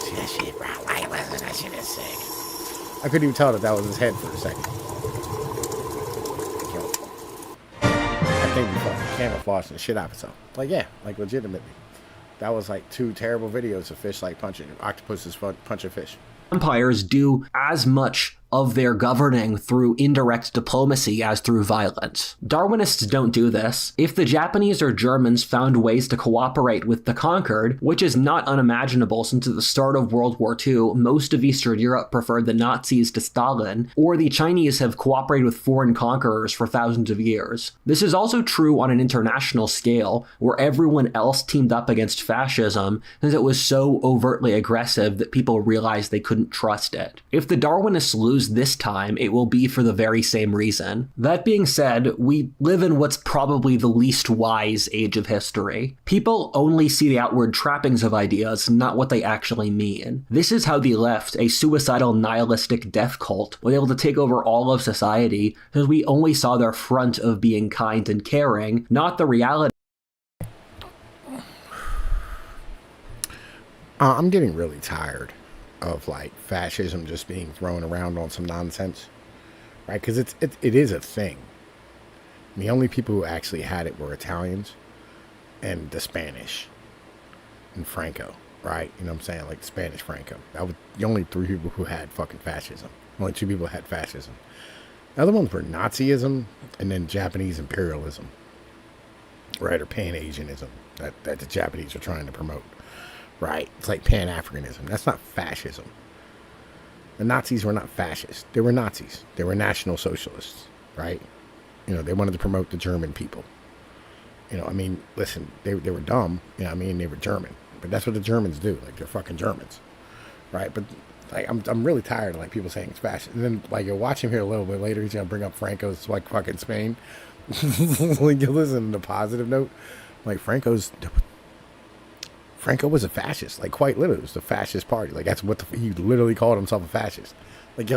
See that shit, bro? Like, listen, that shit is sick. I couldn't even tell that was his head for a second. I think we fucking camouflaged the shit out of itself. Like, yeah, like, legitimately. That was, like, 2 terrible videos of fish, like, punching, octopuses punching fish. Empires do as much of their governing through indirect diplomacy as through violence. Darwinists don't do this. If the Japanese or Germans found ways to cooperate with the conquered, which is not unimaginable since at the start of World War II, most of Eastern Europe preferred the Nazis to Stalin, or the Chinese have cooperated with foreign conquerors for thousands of years. This is also true on an international scale, where everyone else teamed up against fascism since it was so overtly aggressive that people realized they couldn't trust it. If the Darwinists lose this time, it will be for the very same reason. That being said, we live in what's probably the least wise age of history. People only see the outward trappings of ideas, not what they actually mean. This is how the left, a suicidal nihilistic death cult, was able to take over all of society, because we only saw their front of being kind and caring, not the reality. I'm getting really tired of, like, fascism just being thrown around on some nonsense, right? Because it is a thing. And the only people who actually had it were Italians and the Spanish and Franco, right? You know what I'm saying? Like, Spanish Franco. That was the only 3 people who had fucking fascism. Only 2 people had fascism. The other ones were Nazism and then Japanese imperialism, right? Or Pan-Asianism that the Japanese are trying to promote. Right, it's like Pan-Africanism. That's not fascism. The Nazis were not fascists. They were Nazis. They were National Socialists, right? You know, they wanted to promote the German people. You know, I mean, listen, they were dumb. You know what I mean? They were German. But that's what the Germans do. Like, they're fucking Germans, right? But, like, I'm really tired of, like, people saying it's fascist. And then, like, you'll watch him here a little bit later. He's going to bring up Franco's, like, fucking Spain. Like, you listen to the positive note. Like, Franco was a fascist, like, quite literally. It was the fascist party. Like, that's what he literally called himself, a fascist. Like,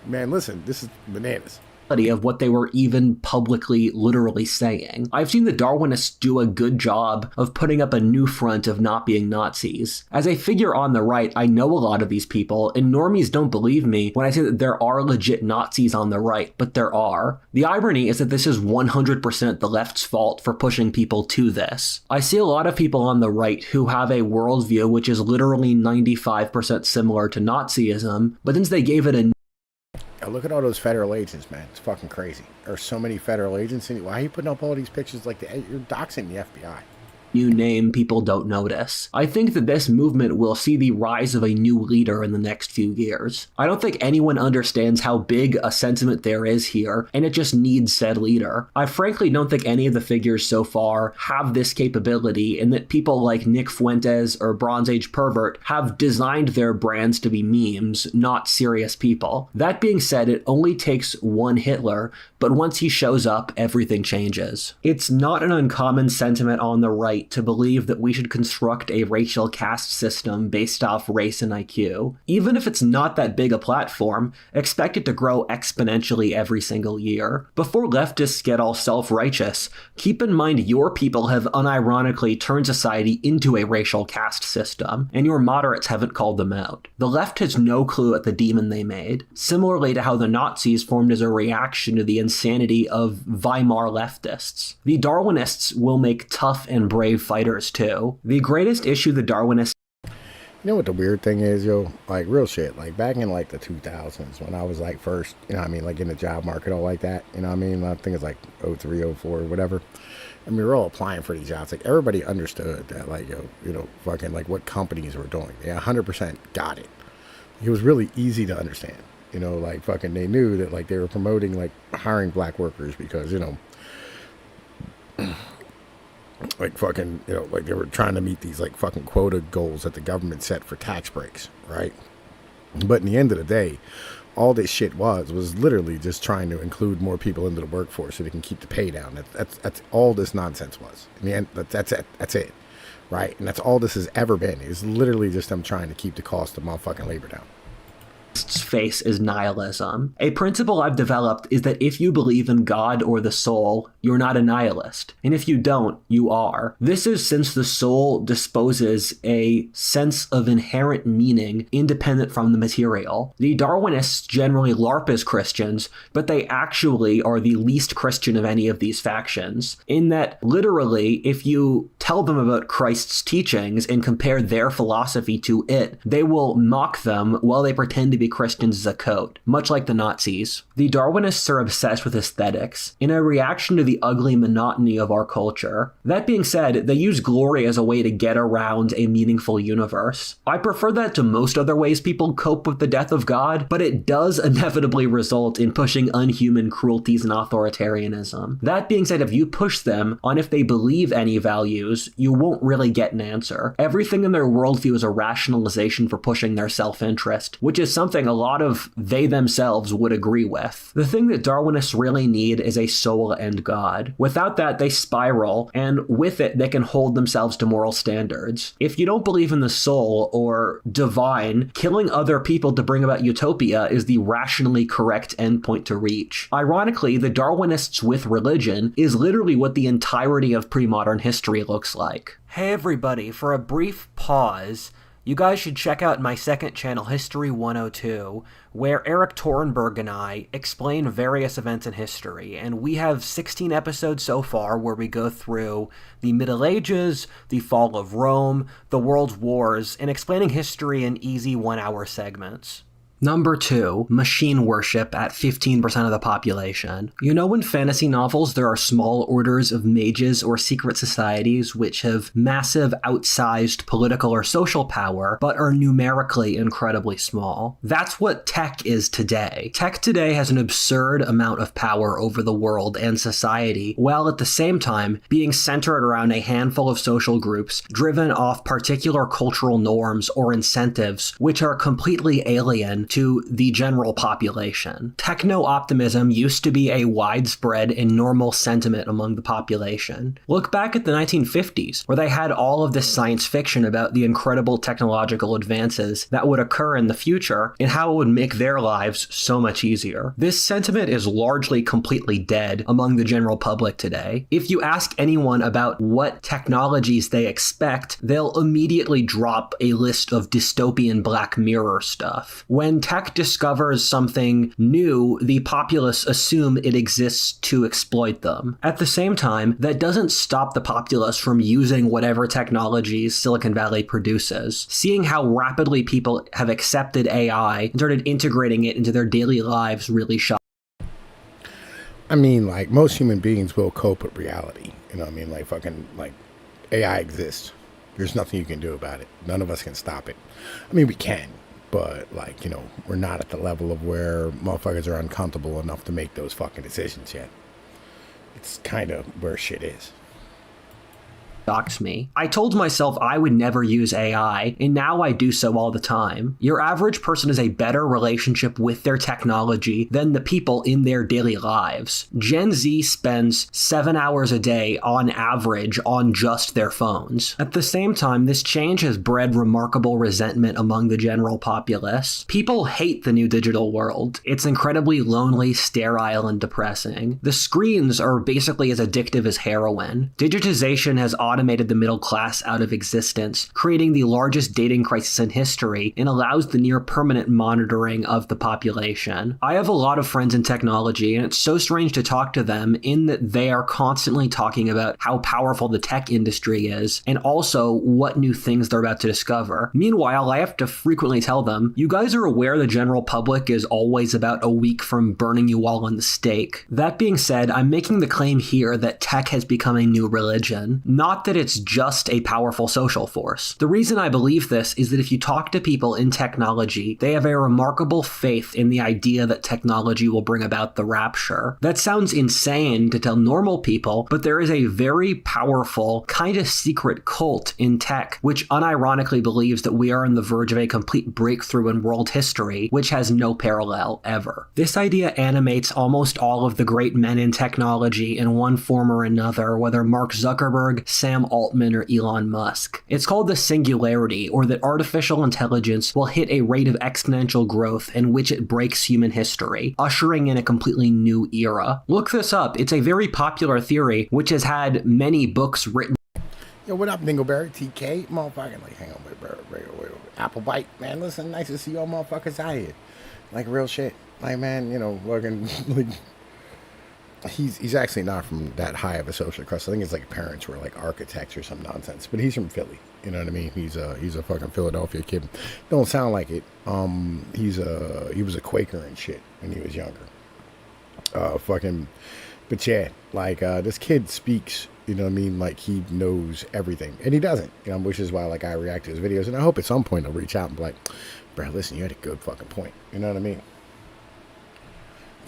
man, listen, this is bananas. Of what they were even publicly literally saying. I've seen the Darwinists do a good job of putting up a new front of not being Nazis. As a figure on the right, I know a lot of these people, and normies don't believe me when I say that there are legit Nazis on the right, but there are. The irony is that this is 100% the left's fault for pushing people to this. I see a lot of people on the right who have a worldview which is literally 95% similar to Nazism, but since they gave it a look at all those federal agents, man. It's fucking crazy. There are so many federal agents. Why are you putting up all these pictures like that? You're doxing the FBI. New name, people don't notice. I think that this movement will see the rise of a new leader in the next few years. I don't think anyone understands how big a sentiment there is here, and it just needs said leader. I frankly don't think any of the figures so far have this capability, and that people like Nick Fuentes or Bronze Age Pervert have designed their brands to be memes, not serious people. That being said, it only takes one Hitler, but once he shows up, everything changes. It's not an uncommon sentiment on the right to believe that we should construct a racial caste system based off race and IQ. Even if it's not that big a platform, expect it to grow exponentially every single year. Before leftists get all self-righteous, keep in mind your people have unironically turned society into a racial caste system, and your moderates haven't called them out. The left has no clue at the demon they made, similarly to how the Nazis formed as a reaction to the insanity of Weimar leftists. The Darwinists will make tough and brave fighters too. The greatest issue the Darwinists You know what the weird thing is, yo? Like, real shit. Like, back in, like, the 2000s, when I was, like, first, you know what I mean, like, in the job market, all like that, you know what I mean? I think it's, like, '03, '04, whatever. And we were all applying for these jobs. Like, everybody understood that, like, yo, you know, fucking, like, what companies were doing. They 100% got it. It was really easy to understand. You know, like, fucking, they knew that, like, they were promoting, like, hiring black workers because, you know, like fucking, you know, like they were trying to meet these like fucking quota goals that the government set for tax breaks, right? But in the end of the day, all this shit was literally just trying to include more people into the workforce so they can keep the pay down. That's all this nonsense was. In the end, that's it, right? And that's all this has ever been. It's literally just them trying to keep the cost of motherfucking labor down. Face is nihilism. A principle I've developed is that if you believe in God or the soul, you're not a nihilist. And if you don't, you are. This is since the soul disposes a sense of inherent meaning independent from the material. The Darwinists generally LARP as Christians, but they actually are the least Christian of any of these factions, in that literally, if you tell them about Christ's teachings and compare their philosophy to it, they will mock them while they pretend to be Christians as a coat, much like the Nazis. The Darwinists are obsessed with aesthetics, in a reaction to the ugly monotony of our culture. That being said, they use glory as a way to get around a meaningful universe. I prefer that to most other ways people cope with the death of God, but it does inevitably result in pushing unhuman cruelties and authoritarianism. That being said, if you push them on if they believe any values, you won't really get an answer. Everything in their worldview is a rationalization for pushing their self-interest, which is something a lot of they themselves would agree with. The thing that Darwinists really need is a soul and God. Without that, they spiral, and with it, they can hold themselves to moral standards. If you don't believe in the soul or divine, killing other people to bring about utopia is the rationally correct endpoint to reach. Ironically, the Darwinists with religion is literally what the entirety of pre-modern history looks like. Hey everybody, for a brief pause, you guys should check out my second channel, History 102, where Eric Torenberg and I explain various events in history, and we have 16 episodes so far where we go through the Middle Ages, the fall of Rome, the World Wars, and explaining history in easy 1-hour segments. Number 2, machine worship at 15% of the population. You know, in fantasy novels, there are small orders of mages or secret societies which have massive, outsized political or social power, but are numerically incredibly small. That's what tech is today. Tech today has an absurd amount of power over the world and society, while at the same time being centered around a handful of social groups driven off particular cultural norms or incentives which are completely alien to the general population. Techno-optimism used to be a widespread and normal sentiment among the population. Look back at the 1950s, where they had all of this science fiction about the incredible technological advances that would occur in the future and how it would make their lives so much easier. This sentiment is largely completely dead among the general public today. If you ask anyone about what technologies they expect, they'll immediately drop a list of dystopian Black Mirror stuff. When tech discovers something new, the populace assume it exists to exploit them. At the same time, that doesn't stop the populace from using whatever technologies Silicon Valley produces. Seeing how rapidly people have accepted AI and started integrating it into their daily lives really shocked. I mean, like, most human beings will cope with reality. You know what I mean? Like, fucking, like, AI exists. There's nothing you can do about it. None of us can stop it. I mean, we can. But, like, you know, we're not at the level of where motherfuckers are uncomfortable enough to make those fucking decisions yet. It's kind of where shit is. Shocks me. I told myself I would never use AI, and now I do so all the time. Your average person has a better relationship with their technology than the people in their daily lives. Gen Z spends 7 hours a day on average on just their phones. At the same time, this change has bred remarkable resentment among the general populace. People hate the new digital world. It's incredibly lonely, sterile, and depressing. The screens are basically as addictive as heroin. Digitization has automated the middle class out of existence, creating the largest dating crisis in history, and allows the near permanent monitoring of the population. I have a lot of friends in technology, and it's so strange to talk to them in that they are constantly talking about how powerful the tech industry is, and also what new things they're about to discover. Meanwhile, I have to frequently tell them, you guys are aware the general public is always about a week from burning you all on the stake. That being said, I'm making the claim here that tech has become a new religion, not that it's just a powerful social force. The reason I believe this is that if you talk to people in technology, they have a remarkable faith in the idea that technology will bring about the rapture. That sounds insane to tell normal people, but there is a very powerful, kind of secret cult in tech, which unironically believes that we are on the verge of a complete breakthrough in world history, which has no parallel ever. This idea animates almost all of the great men in technology in one form or another, whether Mark Zuckerberg, Sam Altman, or Elon Musk. It's called the singularity, or that artificial intelligence will hit a rate of exponential growth in which it breaks human history, ushering in a completely new era. Look this up. It's a very popular theory, which has had many books written. Yo, what up, Dingleberry? TK? Motherfucking, like, hang on, wait. Applebite, man, listen, nice to see y'all motherfuckers out here. Like, real shit. Like, man, you know, working, like, he's actually not from that high of a social crust. I think his, like, parents were, like, architects or some nonsense. But he's from Philly, you know what I mean? He's a fucking Philadelphia kid. Don't sound like it. He was a Quaker and shit when he was younger. But yeah, like, this kid speaks, you know what I mean, like he knows everything, and he doesn't, you know, which is why, like, I react to his videos, and I hope at some point he'll reach out and be like, bro, listen, you had a good fucking point, you know what I mean?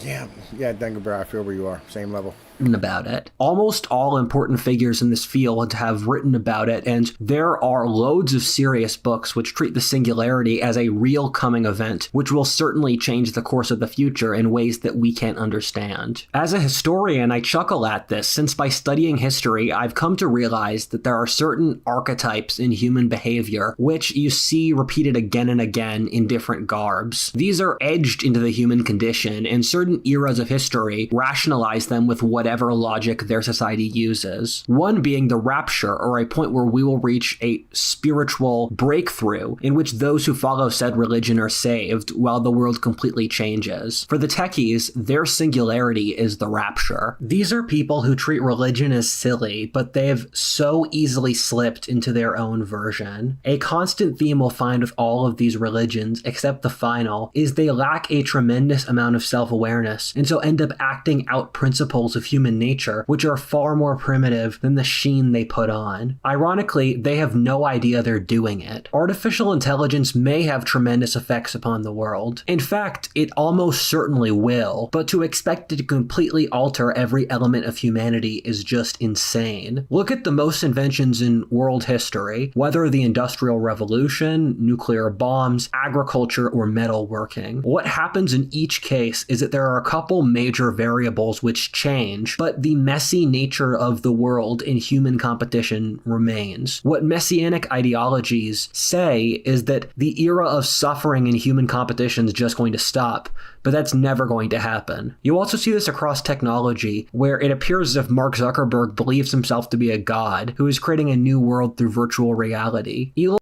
Yeah, Dingleberry, I feel where you are, same level. About it. Almost all important figures in this field have written about it, and there are loads of serious books which treat the singularity as a real coming event, which will certainly change the course of the future in ways that we can't understand. As a historian, I chuckle at this, since by studying history, I've come to realize that there are certain archetypes in human behavior which you see repeated again and again in different garbs. These are edged into the human condition, and certain eras of history rationalize them with whatever logic their society uses. One being the rapture, or a point where we will reach a spiritual breakthrough in which those who follow said religion are saved while the world completely changes. For the techies, their singularity is the rapture. These are people who treat religion as silly, but they've so easily slipped into their own version. A constant theme we'll find with all of these religions, except the final, is they lack a tremendous amount of self-awareness, and so end up acting out principles of human nature, which are far more primitive than the sheen they put on. Ironically, they have no idea they're doing it. Artificial intelligence may have tremendous effects upon the world. In fact, it almost certainly will, but to expect it to completely alter every element of humanity is just insane. Look at the most inventions in world history, whether the Industrial Revolution, nuclear bombs, agriculture, or metalworking. What happens in each case is that there are a couple major variables which change, but the messy nature of the world in human competition remains. What messianic ideologies say is that the era of suffering in human competition is just going to stop, but that's never going to happen. You also see this across technology, where it appears as if Mark Zuckerberg believes himself to be a god who is creating a new world through virtual reality. Yo,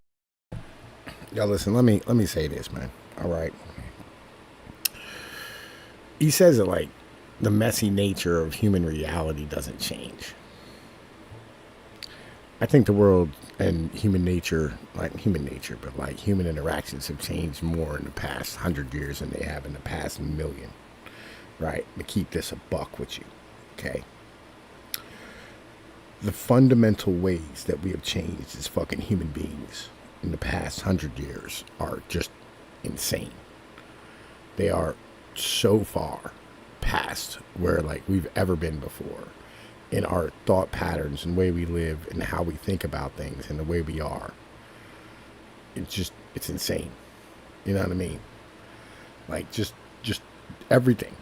listen, let me say this, man. All right. He says it like the messy nature of human reality doesn't change. I think the world and human nature, but like human interactions have changed more in the past 100 years than they have in the past million, right? To keep this a buck with you, okay? The fundamental ways that we have changed as fucking human beings in the past 100 years are just insane. They are so far past where, like, we've ever been before in our thought patterns and way we live and how we think about things and the way we are. It's insane. You know what I mean? Like, just everything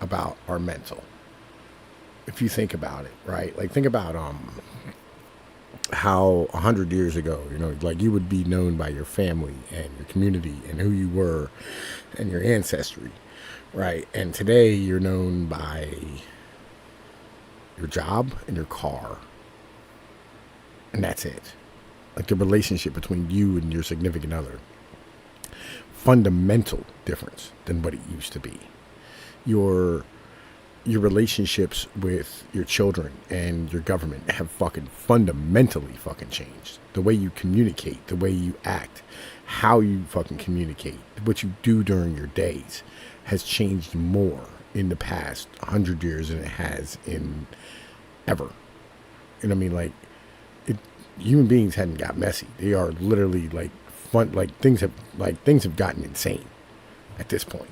about our mental. If you think about it, right? Like, think about how 100 years ago, you know, like, you would be known by your family and your community and who you were and your ancestry. Right, and today you're known by your job and your car And that's it. Like the relationship between you and your significant other. Fundamental difference than what it used to be. Your relationships with your children and your government have fucking fundamentally fucking changed. The way you communicate, the way you act, how you fucking communicate, what you do during your days has changed more in the past 100 years than it has in ever. And I mean, like, human beings hadn't got messy. They are literally like fun. Things have gotten insane at this point.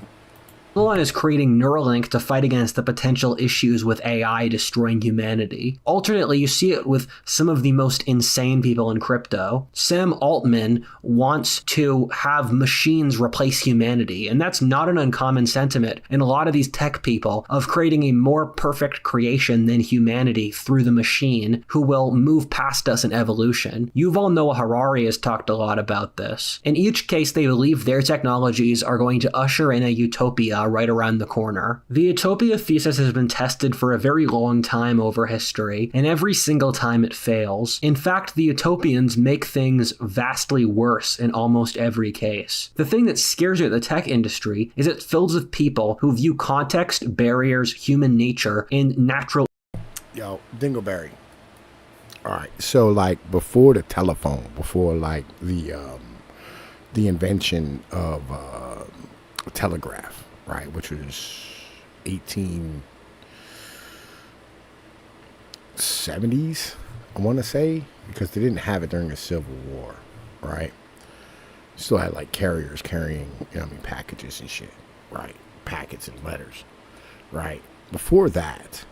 Elon is creating Neuralink to fight against the potential issues with AI destroying humanity. Alternately, you see it with some of the most insane people in crypto. Sam Altman wants to have machines replace humanity, and that's not an uncommon sentiment in a lot of these tech people of creating a more perfect creation than humanity through the machine who will move past us in evolution. Yuval Noah Harari has talked a lot about this. In each case, they believe their technologies are going to usher in a utopia right around the corner. The utopia thesis has been tested for a very long time over history, and every single time it fails. In fact, the utopians make things vastly worse in almost every case. The thing that scares you at the tech industry is it's filled with people who view context, barriers, human nature, and natural... Yo, Dingleberry. All right, so like before the telephone, before like the invention of telegraph, right, which was 1870s, I want to say, because they didn't have it during the Civil War, right? Still had like carriers carrying, packages and shit, right? Packets and letters, right? Before that,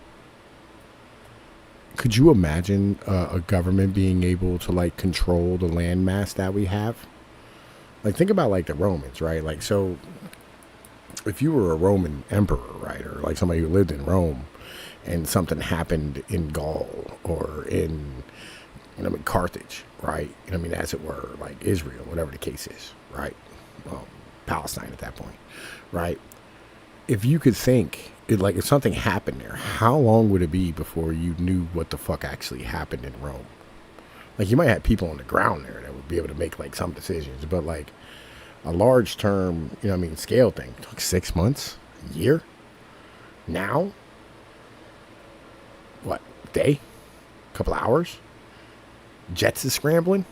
could you imagine a government being able to like control the landmass that we have? Like, think about like the Romans, right? Like, so if you were a Roman emperor, right, or like somebody who lived in Rome, and something happened in Gaul or in, Carthage, right? As it were, like Israel, whatever the case is, right? Palestine at that point, right? If you could think, if something happened there, how long would it be before you knew what the fuck actually happened in Rome? Like, you might have people on the ground there that would be able to make like some decisions, but like a large term, scale thing, like 6 months, a year. Now, what, day, couple hours, jets is scrambling.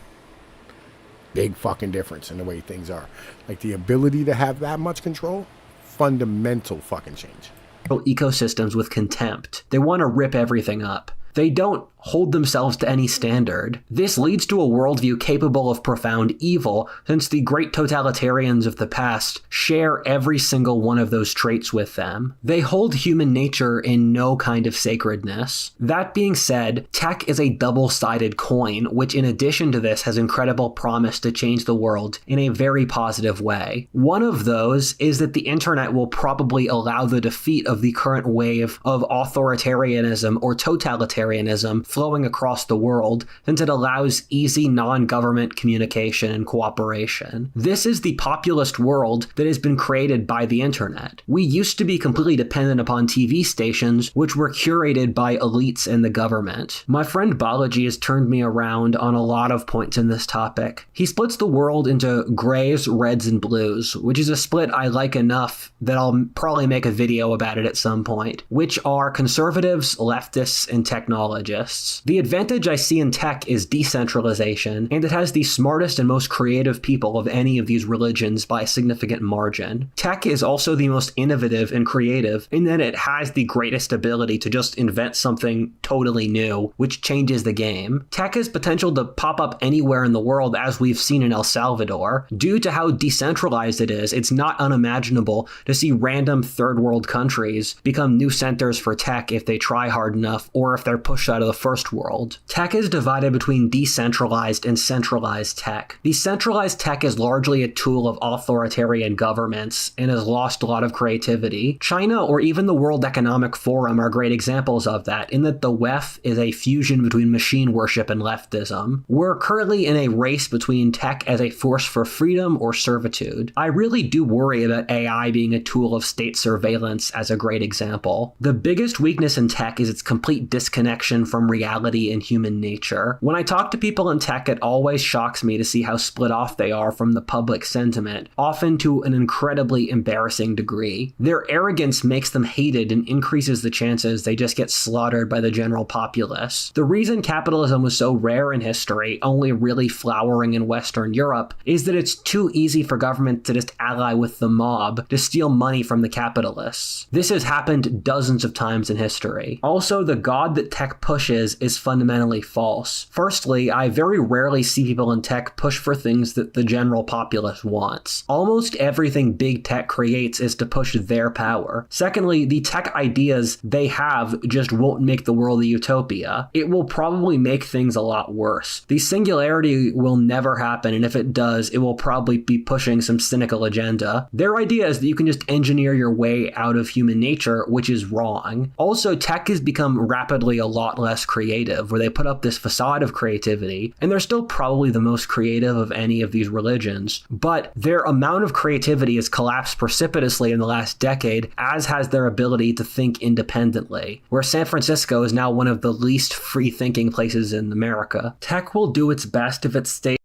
Big fucking difference in the way things are. Like, the ability to have that much control, fundamental fucking change. Ecosystems with contempt. They want to rip everything up. They don't hold themselves to any standard. This leads to a worldview capable of profound evil, since the great totalitarians of the past share every single one of those traits with them. They hold human nature in no kind of sacredness. That being said, tech is a double-sided coin, which in addition to this has incredible promise to change the world in a very positive way. One of those is that the internet will probably allow the defeat of the current wave of authoritarianism or totalitarianism flowing across the world, since it allows easy non-government communication and cooperation. This is the populist world that has been created by the internet. We used to be completely dependent upon TV stations, which were curated by elites and the government. My friend Balaji has turned me around on a lot of points in this topic. He splits the world into grays, reds, and blues, which is a split I like enough that I'll probably make a video about it at some point, which are conservatives, leftists, and technologists. The advantage I see in tech is decentralization, and it has the smartest and most creative people of any of these religions by a significant margin. Tech is also the most innovative and creative in that it has the greatest ability to just invent something totally new, which changes the game. Tech has potential to pop up anywhere in the world, as we've seen in El Salvador. Due to how decentralized it is, it's not unimaginable to see random third world countries become new centers for tech if they try hard enough, or if they're pushed out of the first world. Tech is divided between decentralized and centralized tech. Decentralized tech is largely a tool of authoritarian governments and has lost a lot of creativity. China or even the World Economic Forum are great examples of that, in that the WEF is a fusion between machine worship and leftism. We're currently in a race between tech as a force for freedom or servitude. I really do worry about AI being a tool of state surveillance as a great example. The biggest weakness in tech is its complete disconnection from reality and human nature. When I talk to people in tech, it always shocks me to see how split off they are from the public sentiment, often to an incredibly embarrassing degree. Their arrogance makes them hated and increases the chances they just get slaughtered by the general populace. The reason capitalism was so rare in history, only really flowering in Western Europe, is that it's too easy for government to just ally with the mob to steal money from the capitalists. This has happened dozens of times in history. Also, the god that tech pushes is fundamentally false. Firstly, I very rarely see people in tech push for things that the general populace wants. Almost everything big tech creates is to push their power. Secondly, the tech ideas they have just won't make the world a utopia. It will probably make things a lot worse. The singularity will never happen, and if it does, it will probably be pushing some cynical agenda. Their idea is that you can just engineer your way out of human nature, which is wrong. Also, tech has become rapidly a lot less creative, where they put up this facade of creativity, and they're still probably the most creative of any of these religions, but their amount of creativity has collapsed precipitously in the last decade, as has their ability to think independently, where San Francisco is now one of the least free-thinking places in America. Tech will do its best if it stays.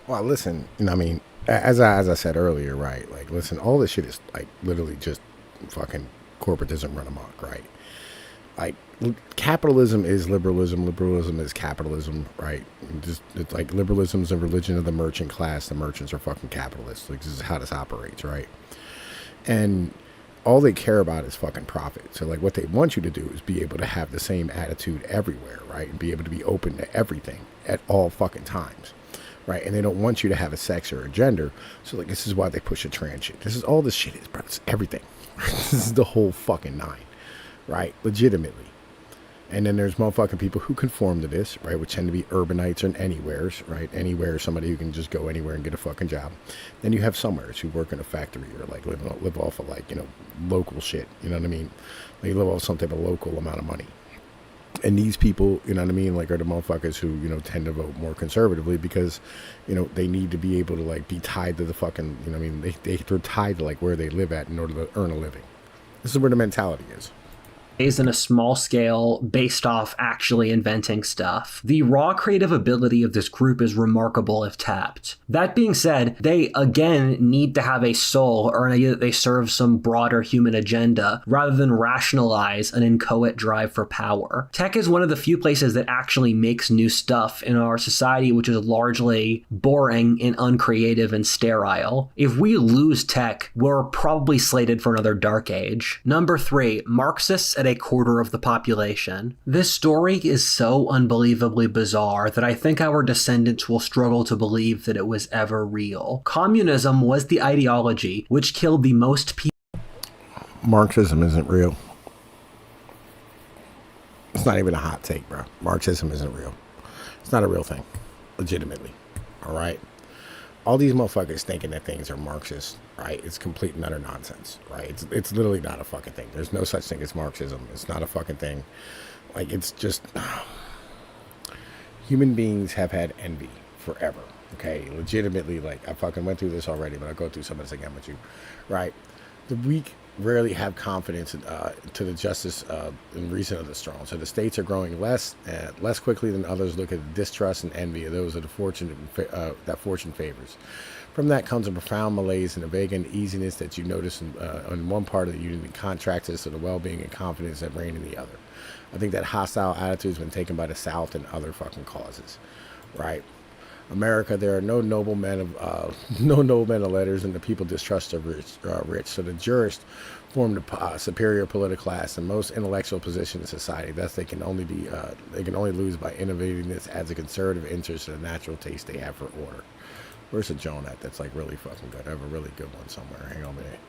Well, listen, I mean, as I said earlier, right? Like, listen, all this shit is like literally just fucking corporatism run amok, right? Like, capitalism is liberalism, liberalism is capitalism, right? Just, it's like liberalism is a religion of the merchant class. The merchants are fucking capitalists. Like, this is how this operates, right? And all they care about is fucking profit. So, like, what they want you to do is be able to have the same attitude everywhere, right? And be able to be open to everything at all fucking times, right? And they don't want you to have a sex or a gender. So, like, this is why they push a trans shit. This is all this shit is, bro. It's everything. This is the whole fucking nine, right? Legitimately. And then there's motherfucking people who conform to this, right? Which tend to be urbanites and anywheres, right? Anywhere, somebody who can just go anywhere and get a fucking job. Then you have somewheres who work in a factory or like live off of like, you know, local shit. You know what I mean? They live off some type of local amount of money. And these people, you know what I mean, like are the motherfuckers who, you know, tend to vote more conservatively because, you know, they need to be able to like be tied to the fucking, you know what I mean? They're tied to like where they live at in order to earn a living. This is where the mentality is. In a small scale based off actually inventing stuff. The raw creative ability of this group is remarkable if tapped. That being said, they again need to have a soul or an idea that they serve some broader human agenda rather than rationalize an inchoate drive for power. Tech is one of the few places that actually makes new stuff in our society, which is largely boring and uncreative and sterile. If we lose tech, we're probably slated for another dark age. Number 3, Marxists at a quarter of the population. This story is so unbelievably bizarre that I think our descendants will struggle to believe that it was ever real. Communism was the ideology which killed the most people. Marxism isn't real. It's not even a hot take, bro. Marxism isn't real. It's not a real thing. Legitimately. All right? All these motherfuckers thinking that things are Marxist, right? It's complete and utter nonsense, right? It's literally not a fucking thing. There's no such thing as Marxism. It's not a fucking thing. Like, it's just... Human beings have had envy forever, okay? Legitimately, like, I fucking went through this already, but I'll go through some of this again with you, right? The weak rarely have confidence to the justice and reason of the strong. So the states are growing less quickly than others. Look at the distrust and envy of those of the fortune that fortune favors. From that comes a profound malaise and a vague uneasiness that you notice on one part of the union and contracts to the well-being and confidence that reign in the other. I think that hostile attitude has been taken by the South and other fucking causes, right? America, there are no noble men of letters, and the people distrust the rich. So the jurists form the superior political class and most intellectual position in society. Thus, they can only lose by innovating this as a conservative interest in the natural taste they have for order. Where's a Joan at? That's like really fucking good. I have a really good one somewhere. Hang on a minute.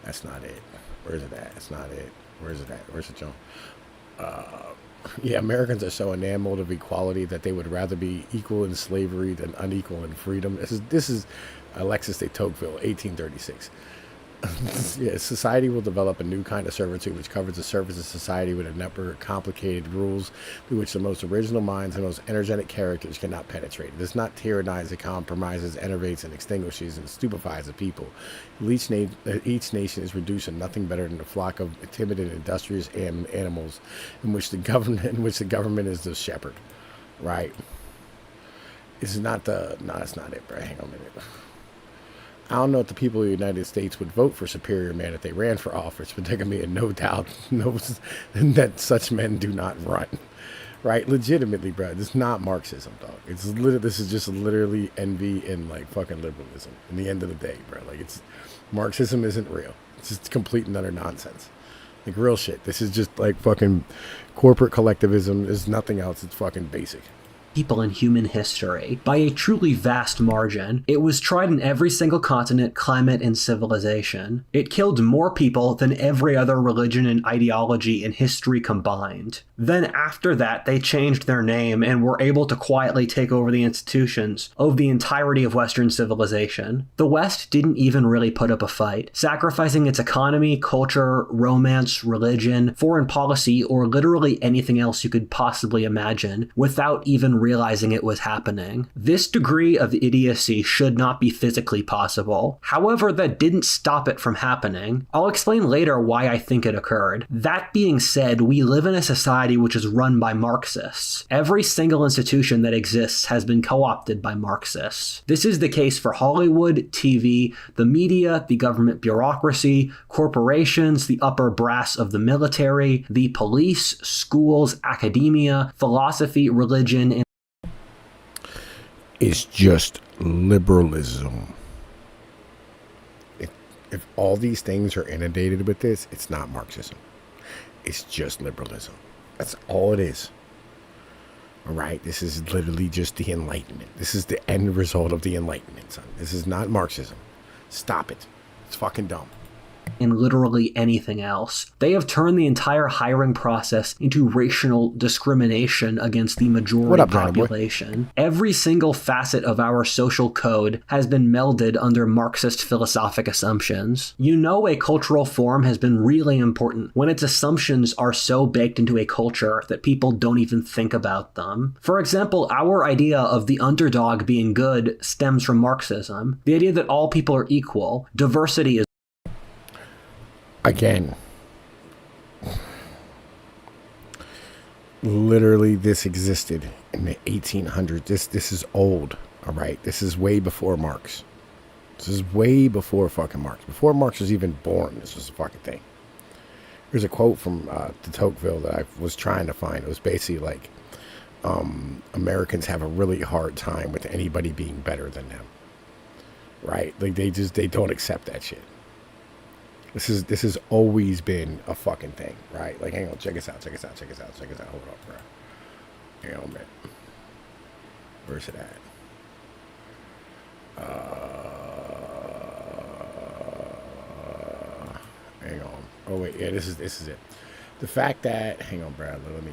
That's not it. Where's it at? That's not it. Where's it at? Where's the Joan? Yeah, Americans are so enamored of equality that they would rather be equal in slavery than unequal in freedom. This is Alexis de Tocqueville, 1836. Yeah, society will develop a new kind of servitude which covers the surface of society with a number of complicated rules through which the most original minds and most energetic characters cannot penetrate. It does not tyrannize, it compromises, enervates, and extinguishes and stupefies the people. Each nation is reduced to nothing better than a flock of timid and industrious animals in which the government is the shepherd. Right? It's not the... No, that's not it, bro. Hang on a minute. I don't know if the people of the United States would vote for Superior Man if they ran for office, but there can be no doubt that such men do not run. Right? Legitimately, bro. This is not Marxism, dog. This is just literally envy and like fucking liberalism. In the end of the day, bro. Like Marxism isn't real. It's just complete and utter nonsense. Like real shit. This is just like fucking corporate collectivism. There's nothing else. It's fucking basic. People in human history. By a truly vast margin, it was tried in every single continent, climate, and civilization. It killed more people than every other religion and ideology in history combined. Then after that, they changed their name and were able to quietly take over the institutions of the entirety of Western civilization. The West didn't even really put up a fight, sacrificing its economy, culture, romance, religion, foreign policy, or literally anything else you could possibly imagine without even realizing it was happening. This degree of idiocy should not be physically possible. However, that didn't stop it from happening. I'll explain later why I think it occurred. That being said, we live in a society which is run by Marxists. Every single institution that exists has been co-opted by Marxists. This is the case for Hollywood, TV, the media, the government bureaucracy, corporations, the upper brass of the military, the police, schools, academia, philosophy, religion, and it's just liberalism. If all these things are inundated with this, it's not Marxism. It's just liberalism. That's all it is. All right? This is literally just the Enlightenment. This is the end result of the Enlightenment, son. This is not Marxism. Stop it. It's fucking dumb. and literally anything else. They have turned the entire hiring process into racial discrimination against the majority population. Every single facet of our social code has been melded under Marxist philosophic assumptions. You know a cultural form has been really important when its assumptions are so baked into a culture that people don't even think about them. For example, our idea of the underdog being good stems from Marxism. The idea that all people are equal. Diversity is again, literally this existed in the 1800s. This is old, all right? This is way before Marx. This is way before fucking Marx. Before Marx was even born, this was a fucking thing. There's a quote from de Tocqueville that I was trying to find. It was basically like, Americans have a really hard time with anybody being better than them, right? Like they don't accept that shit. This has always been a fucking thing, right? Like, hang on, check us out. Hold up, bro. Hang on a minute. Where's it at? Hang on. Oh wait, yeah, this is it. The fact that, hang on, Brad. Let me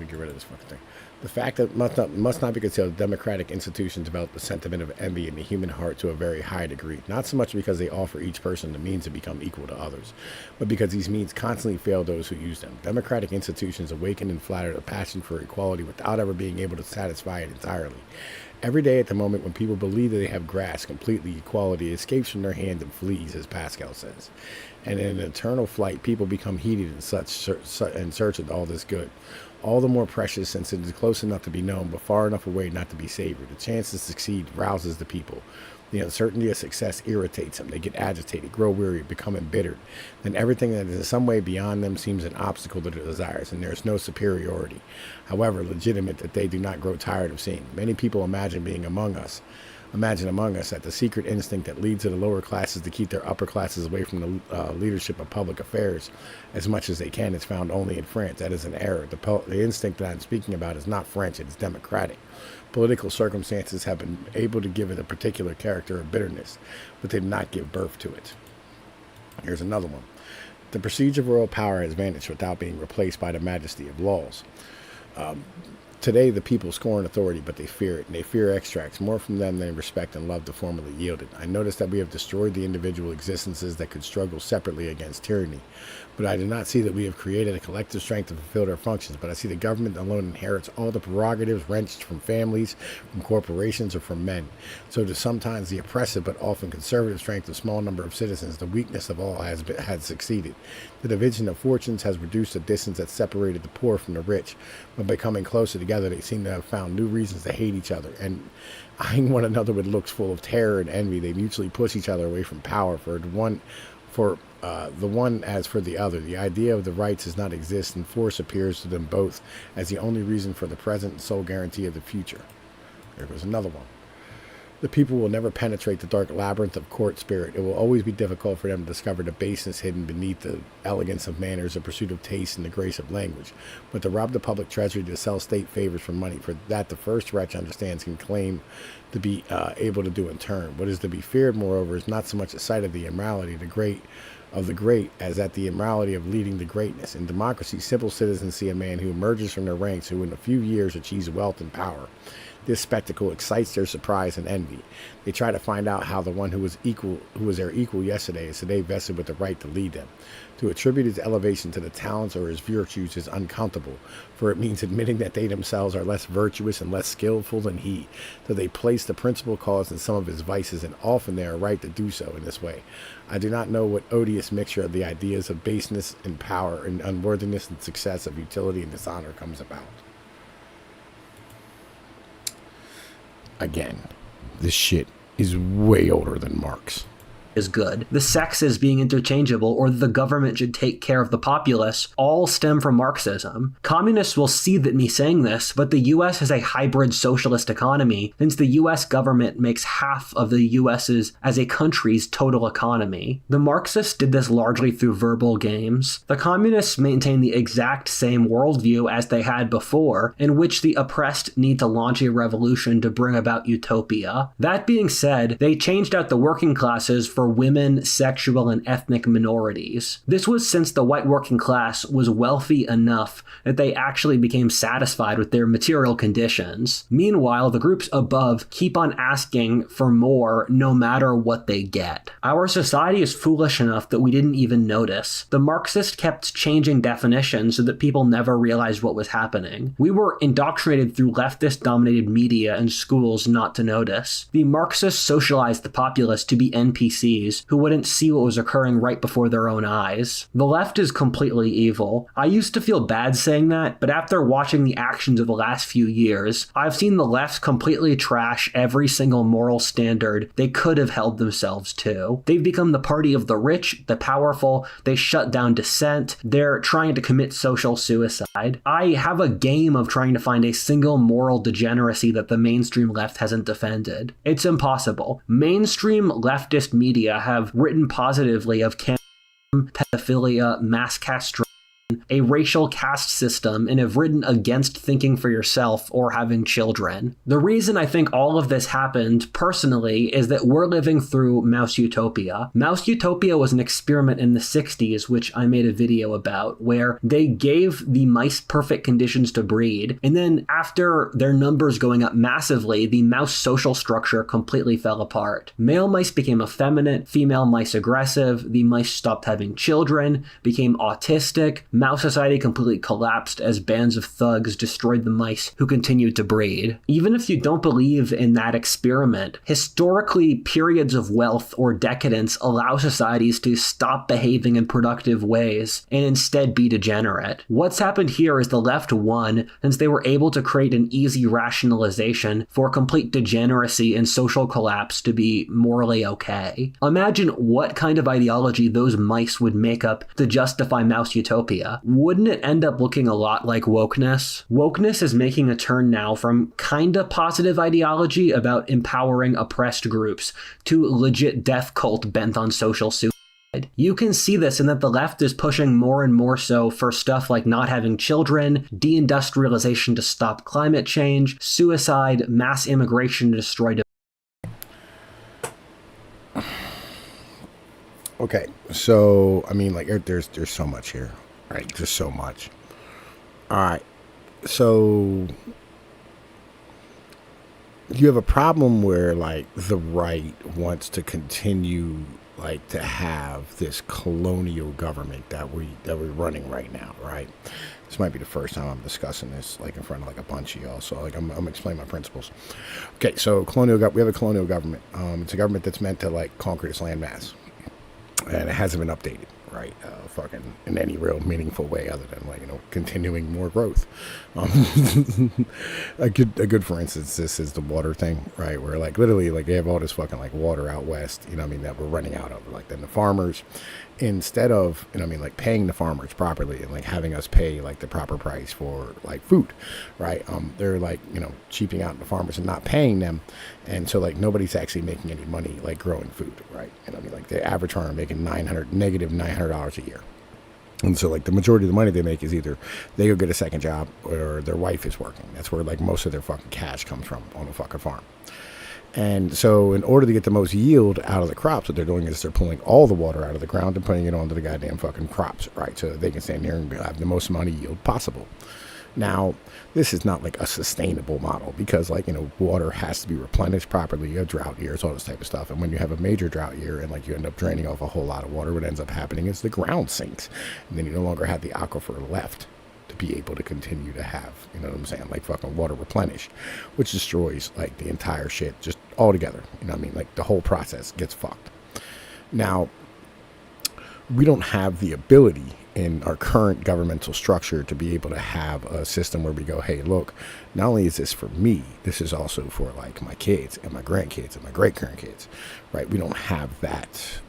get rid of this fucking thing. The fact that must not be considered democratic institutions develop a sentiment of envy in the human heart to a very high degree. Not so much because they offer each person the means to become equal to others, but because these means constantly fail those who use them. Democratic institutions awaken and flatter a passion for equality without ever being able to satisfy it entirely. Every day at the moment when people believe that they have grasped completely equality, it escapes from their hand and flees, as Pascal says. And in an eternal flight, people become heated in search of all this good. All the more precious since it is close enough to be known, but far enough away not to be savored. The chance to succeed rouses the people. The uncertainty of success irritates them. They get agitated, grow weary, become embittered. Then everything that is in some way beyond them seems an obstacle to their desires, and there is no superiority, however legitimate, that they do not grow tired of seeing. Many people imagine among us that the secret instinct that leads to the lower classes to keep their upper classes away from the leadership of public affairs as much as they can is found only in France. That is an error. The instinct that I'm speaking about is not French, it is democratic. Political circumstances have been able to give it a particular character of bitterness, but they did not give birth to it. Here's another one. The prestige of royal power has vanished without being replaced by the majesty of laws. Today, the people scorn authority, but they fear it, and they fear extracts more from them than respect and love to formerly yielded. I notice that we have destroyed the individual existences that could struggle separately against tyranny, but I do not see that we have created a collective strength to fulfill their functions, but I see the government alone inherits all the prerogatives wrenched from families, from corporations, or from men. So to sometimes the oppressive but often conservative strength of a small number of citizens, the weakness of all has succeeded. The division of fortunes has reduced the distance that separated the poor from the rich, but by coming closer together, they seem to have found new reasons to hate each other, and eyeing one another with looks full of terror and envy, they mutually push each other away from power for the one as for the other. The idea of the rights does not exist, and force appears to them both as the only reason for the present and sole guarantee of the future. There goes another one. The people will never penetrate the dark labyrinth of court spirit. It will always be difficult for them to discover the baseness hidden beneath the elegance of manners, the pursuit of taste, and the grace of language. But to rob the public treasury, to sell state favors for money, for that the first wretch understands can claim to be able to do in turn. What is to be feared, moreover, is not so much the sight of the immorality, of the great, as at the immorality of leading to greatness. In democracy, simple citizens see a man who emerges from their ranks, who in a few years achieves wealth and power. This spectacle excites their surprise and envy. They try to find out how the one who was their equal yesterday is today vested with the right to lead them. To attribute his elevation to the talents or his virtues is uncountable, for it means admitting that they themselves are less virtuous and less skillful than he. So they place the principal cause in some of his vices, and often they are right to do so in this way. I do not know what odious mixture of the ideas of baseness and power and unworthiness and success, of utility and dishonor comes about. Again, this shit is way older than Marx. Is good. The sexes being interchangeable, or the government should take care of the populace, all stem from Marxism. Communists will seethe at me saying this, but the US has a hybrid socialist economy, since the US government makes half of the US's as a country's total economy. The Marxists did this largely through verbal games. The communists maintain the exact same worldview as they had before, in which the oppressed need to launch a revolution to bring about utopia. That being said, they changed out the working classes for women, sexual, and ethnic minorities. This was since the white working class was wealthy enough that they actually became satisfied with their material conditions. Meanwhile, the groups above keep on asking for more no matter what they get. Our society is foolish enough that we didn't even notice. The Marxists kept changing definitions so that people never realized what was happening. We were indoctrinated through leftist-dominated media and schools not to notice. The Marxists socialized the populace to be NPCs who wouldn't see what was occurring right before their own eyes. The left is completely evil. I used to feel bad saying that, but after watching the actions of the last few years, I've seen the left completely trash every single moral standard they could have held themselves to. They've become the party of the rich, the powerful, they shut down dissent, they're trying to commit social suicide. I have a game of trying to find a single moral degeneracy that the mainstream left hasn't defended. It's impossible. Mainstream leftist media have written positively of pedophilia, mass castration, a racial caste system, and have written against thinking for yourself or having children. The reason I think all of this happened, personally, is that we're living through Mouse Utopia. Mouse Utopia was an experiment in the 60s, which I made a video about, where they gave the mice perfect conditions to breed, and then after their numbers going up massively, the mouse social structure completely fell apart. Male mice became effeminate, female mice aggressive, the mice stopped having children, became autistic, mouse society completely collapsed as bands of thugs destroyed the mice who continued to breed. Even if you don't believe in that experiment, historically, periods of wealth or decadence allow societies to stop behaving in productive ways and instead be degenerate. What's happened here is the left won since they were able to create an easy rationalization for complete degeneracy and social collapse to be morally okay. Imagine what kind of ideology those mice would make up to justify Mouse Utopia. Wouldn't it end up looking a lot like wokeness? Wokeness is making a turn now from kinda positive ideology about empowering oppressed groups to legit death cult bent on social suicide. You can see this in that the left is pushing more and more so for stuff like not having children, deindustrialization to stop climate change, suicide, mass immigration to destroy. Okay, so I mean, like, there's so much here, right? There's so much. All right, so you have a problem where like the right wants to continue like to have this colonial government that we're running right now, right? This might be the first time I'm discussing this like in front of like a bunch of y'all, so like I'm explaining my principles. Okay, so we have a colonial government. It's a government that's meant to like conquer this land mass, and it hasn't been updated, right? Fucking in any real meaningful way other than like, you know, continuing more growth. A good for instance, this is the water thing, right? Where like literally like they have all this fucking like water out west, you know what I mean, that we're running out of. Like then the farmers, instead of, you know what I mean, like paying the farmers properly and like having us pay like the proper price for like food, right? They're like, you know, cheaping out the farmers and not paying them. And so like nobody's actually making any money like growing food, right? You know what I mean? Like the average farmer making negative $900 a year. And so like the majority of the money they make is either they go get a second job or their wife is working. That's where like most of their fucking cash comes from on a fucking farm. And so in order to get the most yield out of the crops, what they're doing is they're pulling all the water out of the ground and putting it onto the goddamn fucking crops, right? So that they can stand there and have the most amount of yield possible. Now, this is not like a sustainable model because like, you know, water has to be replenished properly. You have drought years, all this type of stuff. And when you have a major drought year and like you end up draining off a whole lot of water, what ends up happening is the ground sinks. And then you no longer have the aquifer left to be able to continue to have, you know what I'm saying, like fucking water replenish, which destroys like the entire shit just altogether. You know what I mean? Like the whole process gets fucked. Now, we don't have the ability in our current governmental structure to be able to have a system where we go, hey, look, not only is this for me, this is also for like my kids and my grandkids and my great grandkids, right? We don't have that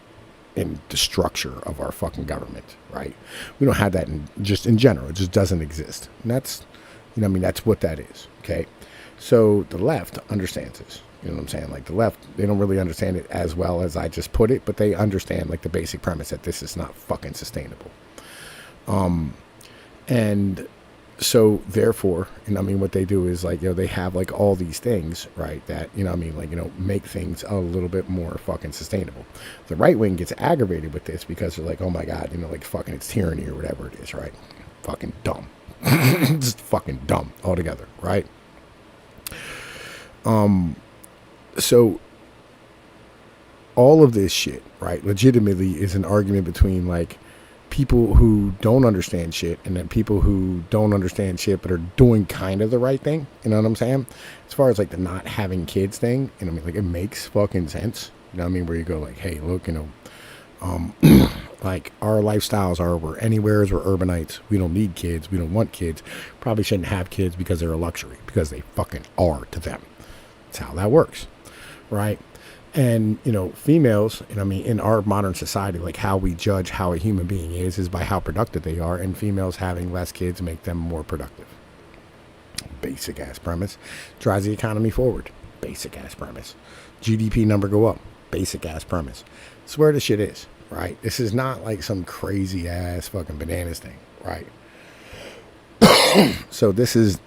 in the structure of our fucking government, right? We don't have that in general. It just doesn't exist. And that's, you know what I mean? That's what that is. Okay. So the left understands this. You know what I'm saying? Like the left, they don't really understand it as well as I just put it, but they understand like the basic premise that this is not fucking sustainable. And so therefore, you know what I mean, what they do is like, you know, they have like all these things, right, that, you know what I mean, like, you know, make things a little bit more fucking sustainable. The right wing gets aggravated with this because they're like, oh my God, you know, like fucking it's tyranny or whatever it is, right? Fucking dumb. Just fucking dumb altogether, right? So all of this shit, right, legitimately is an argument between like people who don't understand shit and then people who don't understand shit but are doing kind of the right thing. You know what I'm saying? As far as like the not having kids thing, you know what I mean? Like it makes fucking sense. You know what I mean? Where you go like, hey, look, you know, like our lifestyles are, we're anywheres, we're urbanites. We don't need kids. We don't want kids. Probably shouldn't have kids because they're a luxury, because they fucking are to them. That's how that works. Right. And, you know, females, you know, I mean, in our modern society, like how we judge how a human being is by how productive they are. And females having less kids make them more productive. Basic ass premise. Drives the economy forward. Basic ass premise. GDP number go up. Basic ass premise. It's where the shit is. Right. This is not like some crazy ass fucking bananas thing. Right. So this is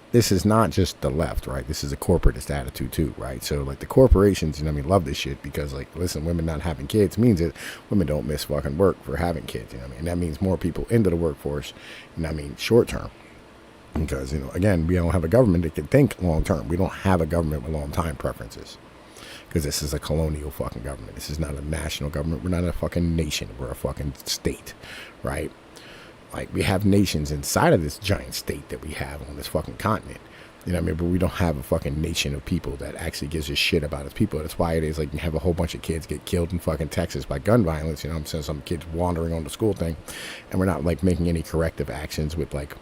not just the left, right? This is a corporatist attitude too, right? So like the corporations, you know what I mean, love this shit because like, listen, women not having kids means that women don't miss fucking work for having kids, you know what I mean? And that means more people into the workforce, you know what I mean, short term. Because, you know, again, we don't have a government that can think long term. We don't have a government with long time preferences. Because this is a colonial fucking government. This is not a national government. We're not a fucking nation. We're a fucking state, right? Like, we have nations inside of this giant state that we have on this fucking continent. You know what I mean? But we don't have a fucking nation of people that actually gives a shit about its people. That's why it is like you have a whole bunch of kids get killed in fucking Texas by gun violence. You know what I'm saying? Some kids wandering on the school thing. And we're not like making any corrective actions with like,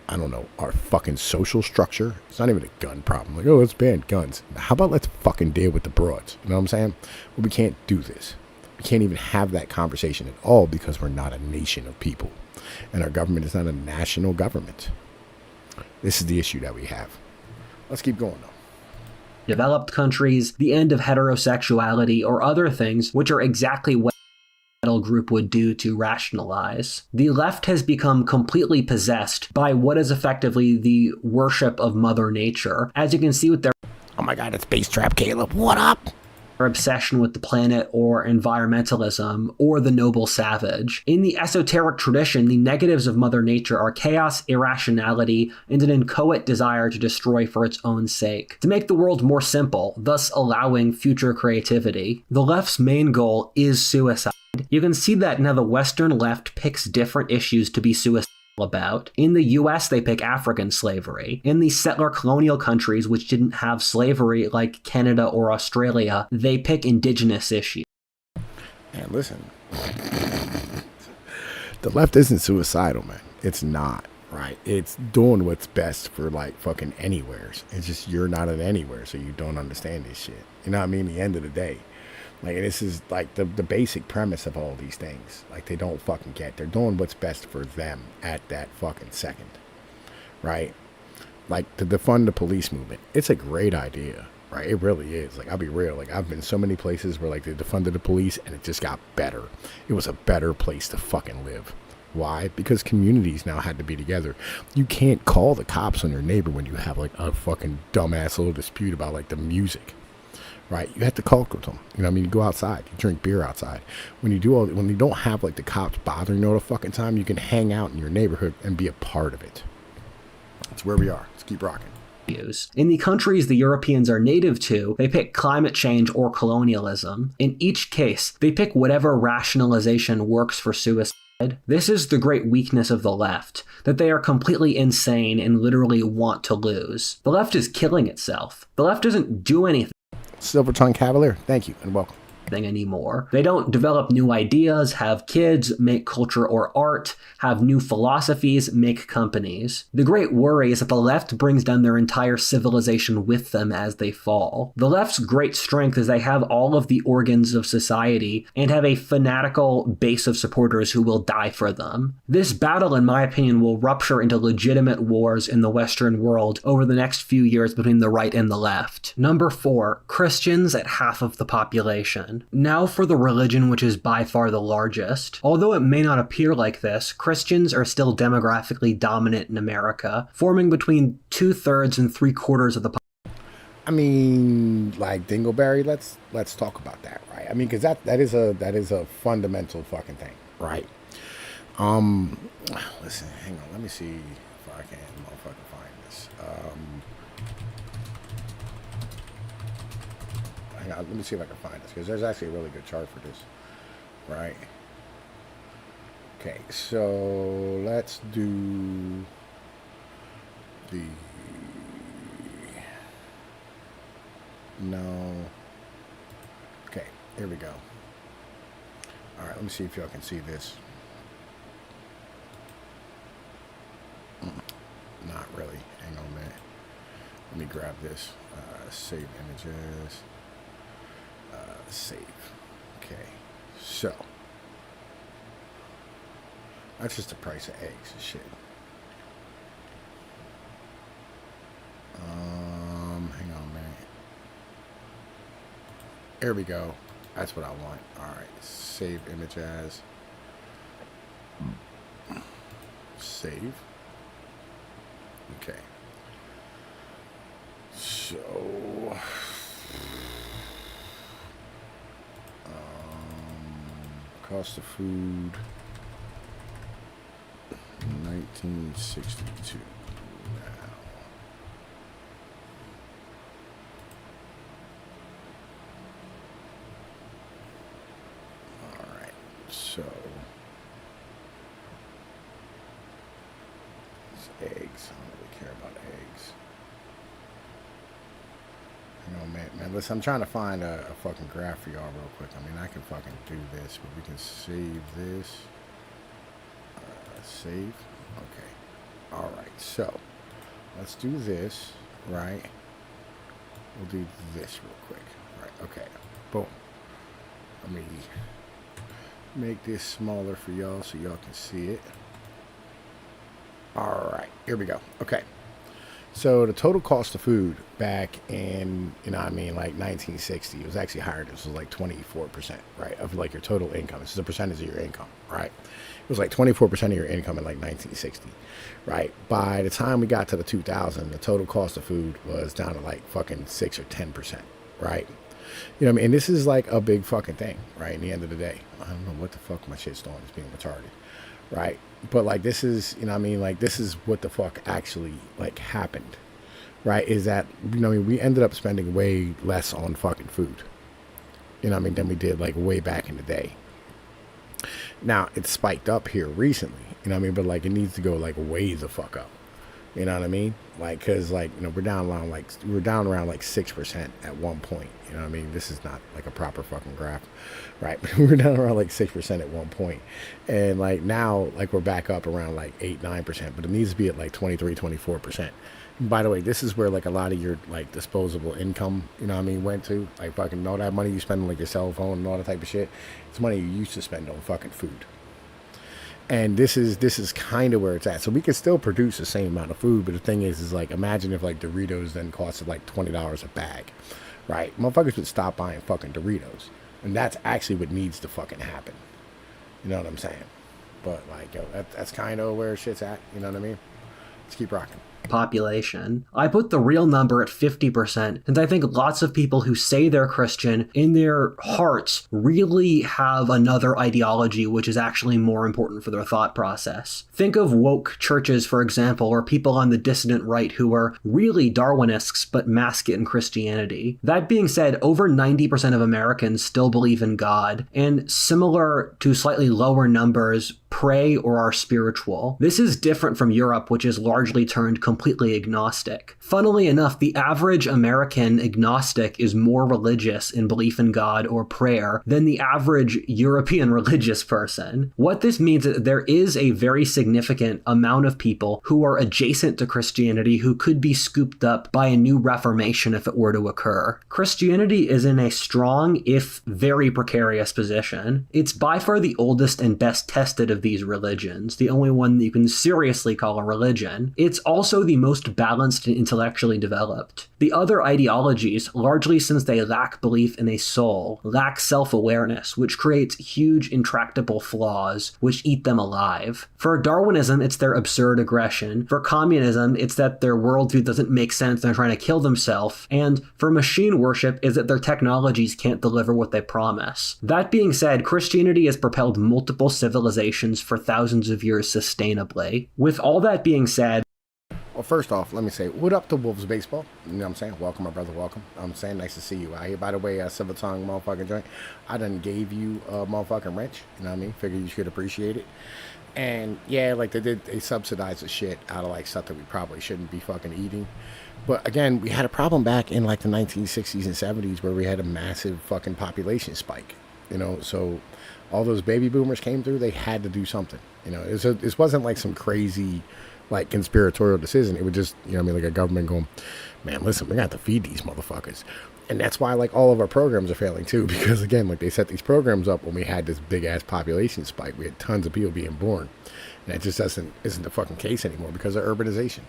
I don't know, our fucking social structure. It's not even a gun problem. Like, oh, let's ban guns. How about let's fucking deal with the broads? You know what I'm saying? Well, we can't do this. We can't even have that conversation at all because we're not a nation of people. And our government is not a national government. This is the issue that we have. Let's keep going, though. Developed countries, the end of heterosexuality, or other things which are exactly what the middle group would do to rationalize. The left has become completely possessed by what is effectively the worship of Mother Nature. As you can see with their oh my God, it's Bass Trap Caleb. What up? their obsession with the planet or environmentalism or the noble savage. In the esoteric tradition, the negatives of Mother Nature are chaos, irrationality, and an inchoate desire to destroy for its own sake, to make the world more simple, thus allowing future creativity. The left's main goal is suicide. You can see that now the Western left picks different issues to be suicidal about. In the US, they pick African slavery. In the settler colonial countries which didn't have slavery, like Canada or Australia, they pick indigenous issues. Man, listen. The left isn't suicidal, man. It's not, right? It's doing what's best for, like, fucking anywheres. It's just you're not an anywhere, so you don't understand this shit. You know what I mean? At the end of the day. Like, this is, like, the basic premise of all these things. Like, they don't fucking get. They're doing what's best for them at that fucking second. Right? Like, to defund the police movement. It's a great idea. Right? It really is. Like, I'll be real. Like, I've been so many places where, like, they defunded the police and it just got better. It was a better place to fucking live. Why? Because communities now had to be together. You can't call the cops on your neighbor when you have, like, a fucking dumbass little dispute about, like, the music. Right, you have to talk with them. You know what I mean? You go outside, you drink beer outside. When you don't have, like, the cops bothering you all the fucking time, you can hang out in your neighborhood and be a part of it. That's where we are. Let's keep rocking. In the countries the Europeans are native to, they pick climate change or colonialism. In each case, they pick whatever rationalization works for suicide. This is the great weakness of the left, that they are completely insane and literally want to lose. The left is killing itself. The left doesn't do anything Silver Tongue Cavalier, thank you and welcome. Anymore. They don't develop new ideas, have kids, make culture or art, have new philosophies, make companies. The great worry is that the left brings down their entire civilization with them as they fall. The left's great strength is they have all of the organs of society and have a fanatical base of supporters who will die for them. This battle, in my opinion, will rupture into legitimate wars in the Western world over the next few years between the right and the left. Number 4, Christians at half of the population. Now for the religion which is by far the largest. Although it may not appear like this, Christians are still demographically dominant in America, forming between 2/3 and 3/4 of the population. I mean, like, Dingleberry, let's talk about that, right? I mean, because that is a fundamental fucking thing, right? Listen, hang on, let me see if I can motherfucking find this. Hang on, let me see if I can find this, because there's actually a really good chart for this, right? Okay, so let's do the no. Okay, here we go. All right, let me see if y'all can see this. Not really. Hang on a minute. Let me grab this. Save images. Save. Okay. So that's just the price of eggs and shit. Hang on a minute. There we go. That's what I want. All right. Save image as. Save. Okay. So. Cost of food. 1962. Now. All right. So. It's eggs. I don't really care about eggs. You know, man, listen, I'm trying to find a fucking graph for y'all real quick. I mean, I can fucking do this, but we can save this. Save. Okay. All right. So, let's do this, right? We'll do this real quick. Right. Okay. Boom. Let me make this smaller for y'all so y'all can see it. All right. Here we go. Okay. So the total cost of food back in, you know what I mean, like 1960, it was actually higher. This was like 24%, right, of like your total income. This is a percentage of your income, right? It was like 24% of your income in like 1960, right? By the time we got to the 2000, the total cost of food was down to like fucking 6 or 10%, right? You know what I mean? And this is like a big fucking thing, right? In the end of the day, I don't know what the fuck my shit's doing. It's being retarded, right? But like this is, you know what I mean? Like this is what the fuck actually like happened, right? Is that, you know what I mean? We ended up spending way less on fucking food, you know what I mean, than we did like way back in the day. Now it's spiked up here recently, you know what I mean? But like it needs to go like way the fuck up. You know what I mean? Like, cause like, you know, we're down around like 6% at one point. You know what I mean? This is not like a proper fucking graph, right? We're down around like 6% at one point. And like now, like we're back up around like 8-9%, but it needs to be at like 23-24%. By the way, this is where like a lot of your like disposable income, you know what I mean, went to. Like fucking all that money you spend on like your cell phone and all that type of shit. It's money you used to spend on fucking food. And this is kind of where it's at. So we can still produce the same amount of food, but the thing is like, imagine if like Doritos then costed like $20 a bag, right? Motherfuckers would stop buying fucking Doritos, and that's actually what needs to fucking happen. You know what I'm saying? But like, yo, that's kind of where shit's at. You know what I mean? Let's keep rocking. Population. I put the real number at 50%, and I think lots of people who say they're Christian in their hearts really have another ideology which is actually more important for their thought process. Think of woke churches, for example, or people on the dissident right who are really Darwinists but mask it in Christianity. That being said, over 90% of Americans still believe in God, and similar to slightly lower numbers, pray or are spiritual. This is different from Europe, which is largely turned completely agnostic. Funnily enough, the average American agnostic is more religious in belief in God or prayer than the average European religious person. What this means is that there is a very significant amount of people who are adjacent to Christianity who could be scooped up by a new reformation if it were to occur. Christianity is in a strong, if very precarious position. It's by far the oldest and best tested of these religions, the only one that you can seriously call a religion. It's also the most balanced and intellectually developed. The other ideologies, largely since they lack belief in a soul, lack self-awareness, which creates huge intractable flaws which eat them alive. For Darwinism, it's their absurd aggression. For communism, it's that their worldview doesn't make sense and they're trying to kill themselves. And for machine worship, is that their technologies can't deliver what they promise. That being said, Christianity has propelled multiple civilizations for thousands of years sustainably. With all that being said, Well, first off, let me say, what up to Wolves Baseball? You know what I'm saying? Welcome, my brother, welcome. I'm saying nice to see you out here. By the way, Silver Tongue motherfucking joint, I done gave you a motherfucking wrench, you know what I mean? Figure you should appreciate it. And yeah, like they subsidize the shit out of like stuff that we probably shouldn't be fucking eating. But again, we had a problem back in like the 1960s and 70s where we had a massive fucking population spike, you know? So all those baby boomers came through, they had to do something, you know? It wasn't like some crazy like conspiratorial decision. It would just, you know what I mean, like a government going, man, listen, we're gonna have to feed these motherfuckers. And that's why like all of our programs are failing too, because again, like they set these programs up when we had this big ass population spike. We had tons of people being born, and it just isn't the fucking case anymore because of urbanization.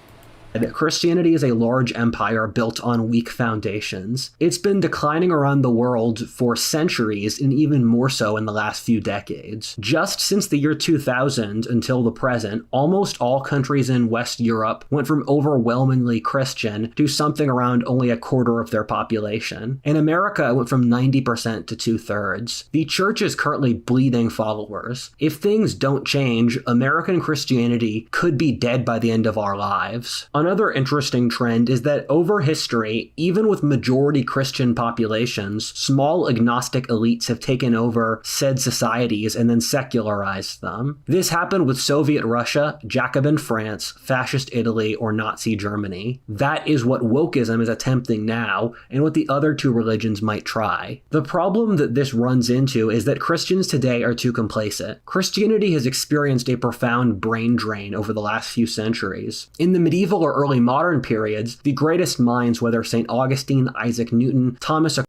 Christianity is a large empire built on weak foundations. It's been declining around the world for centuries, and even more so in the last few decades. Just since the year 2000 until the present, almost all countries in West Europe went from overwhelmingly Christian to something around only a quarter of their population. In America, it went from 90% to 2/3. The church is currently bleeding followers. If things don't change, American Christianity could be dead by the end of our lives. Another interesting trend is that over history, even with majority Christian populations, small agnostic elites have taken over said societies and then secularized them. This happened with Soviet Russia, Jacobin France, fascist Italy, or Nazi Germany. That is what wokeism is attempting now, and what the other two religions might try. The problem that this runs into is that Christians today are too complacent. Christianity has experienced a profound brain drain over the last few centuries. In the medieval or early modern periods, the greatest minds, whether St. Augustine, Isaac Newton, Thomas Aquinas.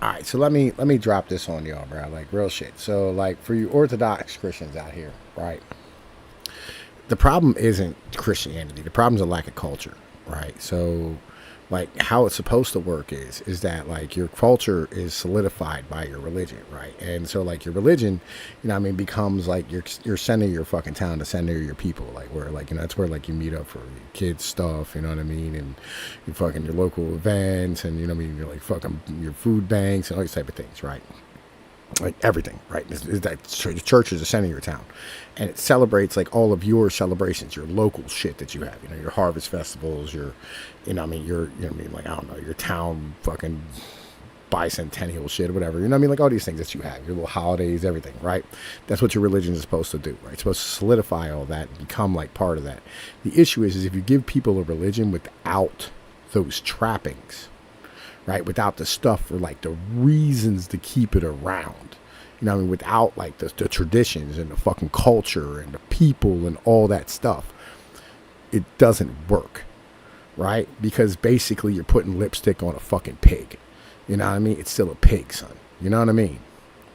All right, so let me drop this on y'all, bro. Like real shit. So like for you Orthodox Christians out here, right? The problem isn't Christianity. The problem is a lack of culture, right? So like how it's supposed to work is that like your culture is solidified by your religion, right? And so like your religion, becomes like your center of your fucking town, the center of your people, like where like that's where like you meet up for your kids stuff, you know what I mean, and you fucking your local events, and you're like fucking your food banks and all these type of things, right? Like everything, right? Is that the church is the center of your town, and it celebrates like all of your celebrations, your local shit that you have. Your harvest festivals, your, like I don't know, your town fucking bicentennial shit or whatever. Like all these things that you have, your little holidays, everything, right? That's what your religion is supposed to do, right? It's supposed to solidify all that and become like part of that. The issue is if you give people a religion without those trappings, right, without the stuff or like the reasons to keep it around, without like the traditions and the fucking culture and the people and all that stuff, it doesn't work, right? Because basically you're putting lipstick on a fucking pig. It's still a pig, son. You know what I mean?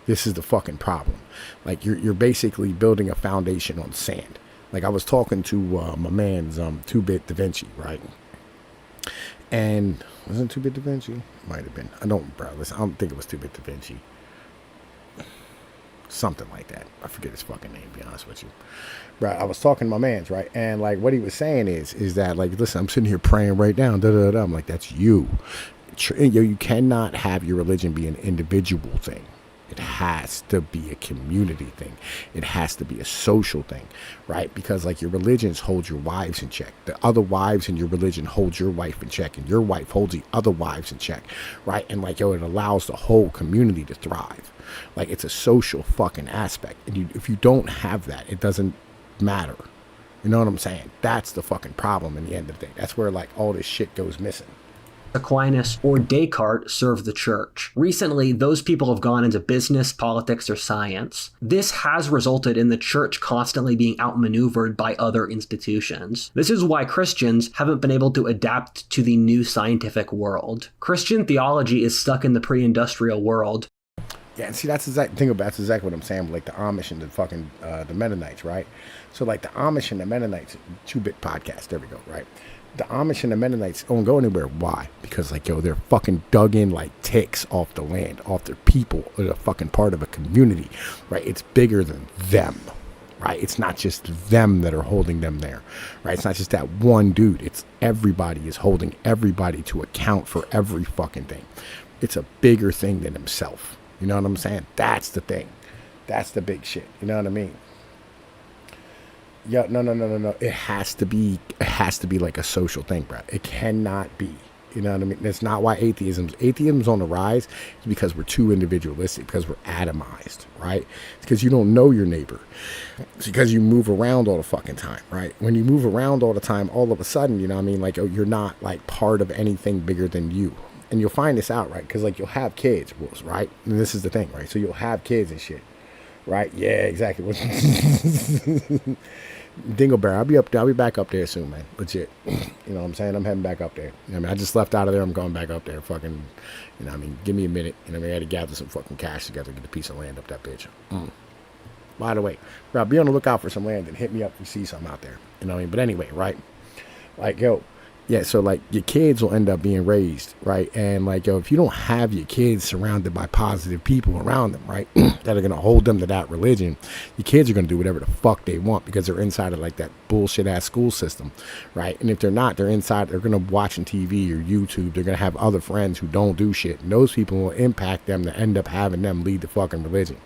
This is the fucking problem. Like you're basically building a foundation on sand. Like I was talking to my man's 2-Bit Da Vinci, right? And wasn't 2-Bit Da Vinci? Might have been. I don't think it was 2-Bit Da Vinci. Something like that. I forget his fucking name, to be honest with you. Right, I was talking to my man's, right? And like what he was saying is that like, listen, I'm sitting here praying right now. I'm like, that's you. You cannot have your religion be an individual thing. It has to be a community thing. It has to be a social thing, right? Because like your religions hold your wives in check. The other wives in your religion hold your wife in check, and your wife holds the other wives in check, right? And like, it allows the whole community to thrive. Like it's a social fucking aspect. And if you don't have that, it doesn't matter. You know what I'm saying? That's the fucking problem in the end of the day. That's where like all this shit goes missing. Aquinas or Descartes serve the church. Recently, those people have gone into business, politics, or science. This has resulted in the church constantly being outmaneuvered by other institutions. This is why Christians haven't been able to adapt to the new scientific world. Christian theology is stuck in the pre-industrial world. Yeah, and see, that's exactly what I'm saying. Like the Amish and the fucking the Mennonites, right? So like the Amish and the Mennonites, 2-Bit podcast. There we go, right? The Amish and the Mennonites don't go anywhere. Why? Because like, they're fucking dug in like ticks off the land, off their people. They're a fucking part of a community, right? It's bigger than them, right? It's not just them that are holding them there, right? It's not just that one dude. It's everybody is holding everybody to account for every fucking thing. It's a bigger thing than himself. You know what I'm saying? That's the thing. That's the big shit. You know what I mean? Yeah, no. It has to be like a social thing, bro. It cannot be. You know what I mean? That's not why atheism's on the rise. It's because we're too individualistic, because we're atomized, right? It's because you don't know your neighbor. It's because you move around all the fucking time, right? When you move around all the time, all of a sudden, you know what I mean? Like, you're not like part of anything bigger than you. And you'll find this out, right? Because like you'll have kids, right? And this is the thing, right? So you'll have kids and shit, right? Yeah, exactly. Dingleberry, I'll be back up there soon, man. Legit. You know what I'm saying? I'm heading back up there. I just left out of there. I'm going back up there. Fucking, give me a minute. I had to gather some fucking cash together to get a piece of land up that bitch. By the way, Rob, be on the lookout for some land and hit me up if you see something out there. You know what I mean? But anyway, right? Like, yeah, so like your kids will end up being raised, right? And like, if you don't have your kids surrounded by positive people around them, right, that are going to hold them to that religion, your kids are going to do whatever the fuck they want because they're inside of like that bullshit ass school system, right? And if they're not, they're inside, they're going to watch on TV or YouTube, they're going to have other friends who don't do shit. And those people will impact them to end up having them lead the fucking religion.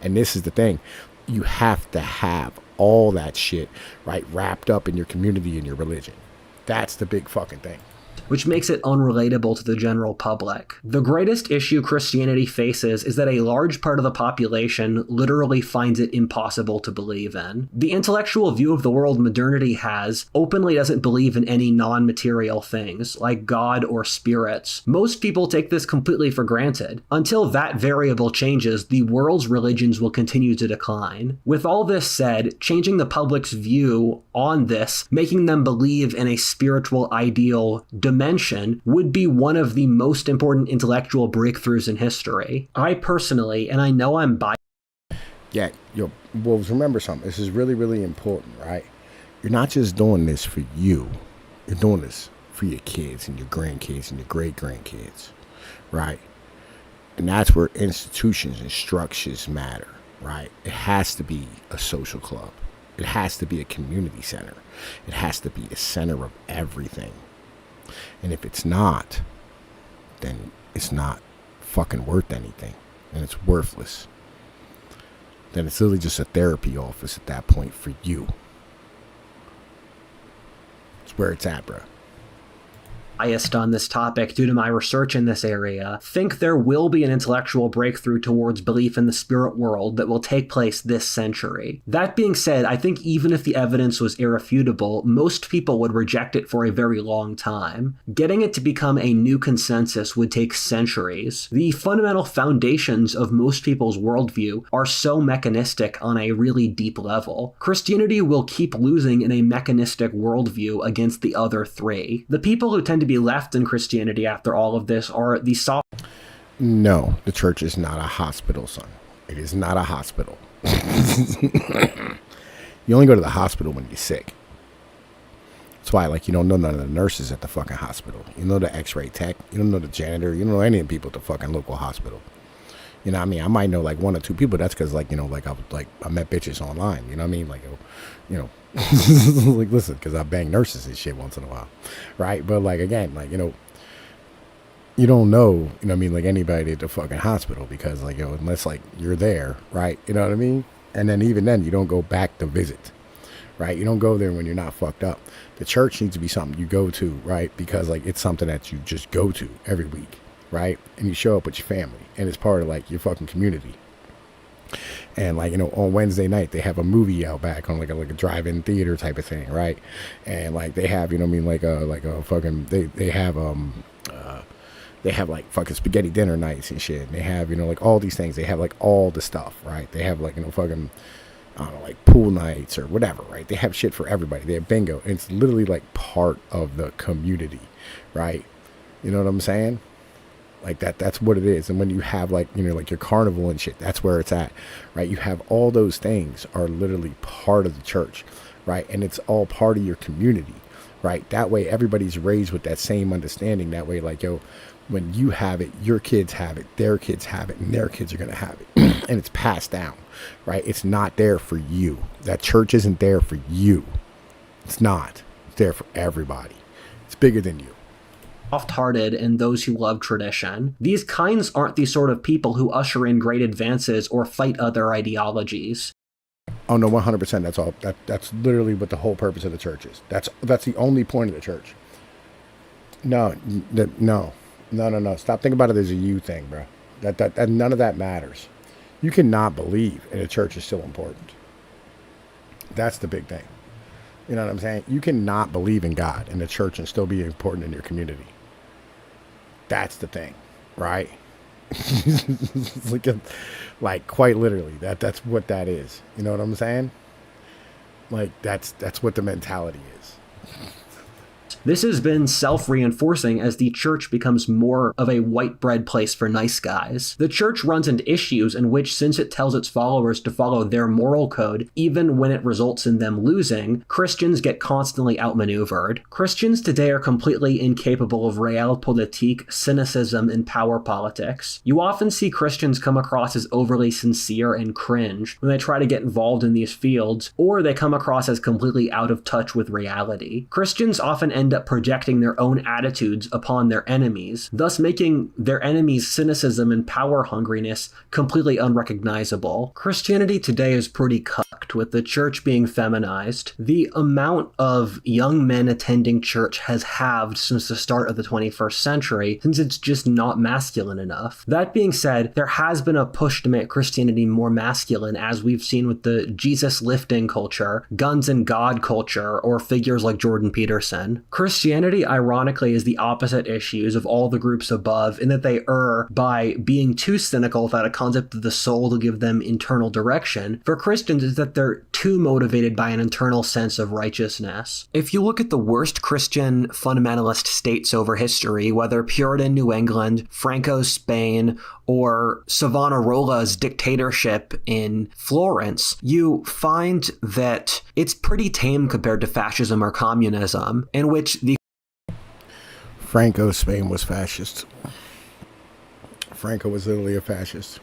And this is the thing. You have to have all that shit, right, wrapped up in your community and your religion. That's the big fucking thing. Which makes it unrelatable to the general public. The greatest issue Christianity faces is that a large part of the population literally finds it impossible to believe in. The intellectual view of the world modernity has openly doesn't believe in any non-material things, like God or spirits. Most people take this completely for granted. Until that variable changes, the world's religions will continue to decline. With all this said, changing the public's view on this, making them believe in a spiritual ideal dimension, would be one of the most important intellectual breakthroughs in history. I personally, and I know I'm biased. Yeah, Wolves, remember something. This is really, really important, right? You're not just doing this for you. You're doing this for your kids and your grandkids and your great-grandkids, right? And that's where institutions and structures matter, right? It has to be a social club. It has to be a community center. It has to be the center of everything. And if it's not, then it's not fucking worth anything. And it's worthless. Then it's literally just a therapy office at that point for you. It's where it's at, bro. Biased on this topic due to my research in this area, think there will be an intellectual breakthrough towards belief in the spirit world that will take place this century. That being said, I think even if the evidence was irrefutable, most people would reject it for a very long time. Getting it to become a new consensus would take centuries. The fundamental foundations of most people's worldview are so mechanistic on a really deep level. Christianity will keep losing in a mechanistic worldview against the other three. The people who tend to be left in Christianity after all of this are the soft. No, the church is not a hospital, son. It is not a hospital. You only go to the hospital when you're sick. That's why, like, you don't know none of the nurses at the fucking hospital. You know the x-ray tech. You don't know the janitor. You don't know any of the people at the fucking local hospital. You know what I mean? I might know, like, one or two people. That's because, like, you know, like, I met bitches online. You know what I mean? Like, you know, like, listen, because I bang nurses and shit once in a while, right? But, like, again, like, you know, you don't know, you know what I mean, like, anybody at the fucking hospital because, like, you know, unless, like, you're there, right? You know what I mean? And then even then, you don't go back to visit, right? You don't go there when you're not fucked up. The church needs to be something you go to, right? Because, like, it's something that you just go to every week, right? And you show up with your family, and it's part of, like, your fucking community. And, like, you know, on Wednesday night, they have a movie out back on, like a drive-in theater type of thing, right? And, like, they have, you know what I mean, like a fucking, they have, like, fucking spaghetti dinner nights and shit. And they have, you know, like, all these things. They have, like, all the stuff, right? They have, like, you know, fucking, I don't know, like, pool nights or whatever, right? They have shit for everybody. They have bingo. And it's literally, like, part of the community, right? You know what I'm saying? Like, that's what it is. And when you have, like, you know, like, your carnival and shit, that's where it's at, right? You have all those things are literally part of the church, right? And it's all part of your community, right? That way, everybody's raised with that same understanding. That way, like, yo, when you have it, your kids have it, their kids have it, and their kids are going to have it. And it's passed down, right? It's not there for you. That church isn't there for you. It's not. It's there for everybody. It's bigger than you. Soft-hearted and those who love tradition. These kinds aren't the sort of people who usher in great advances or fight other ideologies. Oh no, 100%. That's all. That's literally what the whole purpose of the church is. That's the only point of the church. No. Stop thinking about it as a you thing, bro. That none of that matters. You cannot believe in a church is still important. That's the big thing. You know what I'm saying? You cannot believe in God and the church and still be important in your community. That's the thing, right? like quite literally, that's what that is. You know what I'm saying? Like that's what the mentality is. This has been self-reinforcing as the church becomes more of a white bread place for nice guys. The church runs into issues in which, since it tells its followers to follow their moral code, even when it results in them losing, Christians get constantly outmaneuvered. Christians today are completely incapable of realpolitik, cynicism, and power politics. You often see Christians come across as overly sincere and cringe when they try to get involved in these fields, or they come across as completely out of touch with reality. Christians often end up projecting their own attitudes upon their enemies, thus making their enemies' cynicism and power hungriness completely unrecognizable. Christianity today is pretty cucked, with the church being feminized. The amount of young men attending church has halved since the start of the 21st century, since it's just not masculine enough. That being said, there has been a push to make Christianity more masculine, as we've seen with the Jesus lifting culture, guns and God culture, or figures like Jordan Peterson. Christianity, ironically, is the opposite issues of all the groups above, in that they err by being too cynical without a concept of the soul to give them internal direction. For Christians, is that they're too motivated by an internal sense of righteousness. If you look at the worst Christian fundamentalist states over history, whether Puritan New England, Franco's Spain, or Savonarola's dictatorship in Florence, you find that it's pretty tame compared to fascism or communism, in which the Franco's Spain was fascist. Franco was literally a fascist.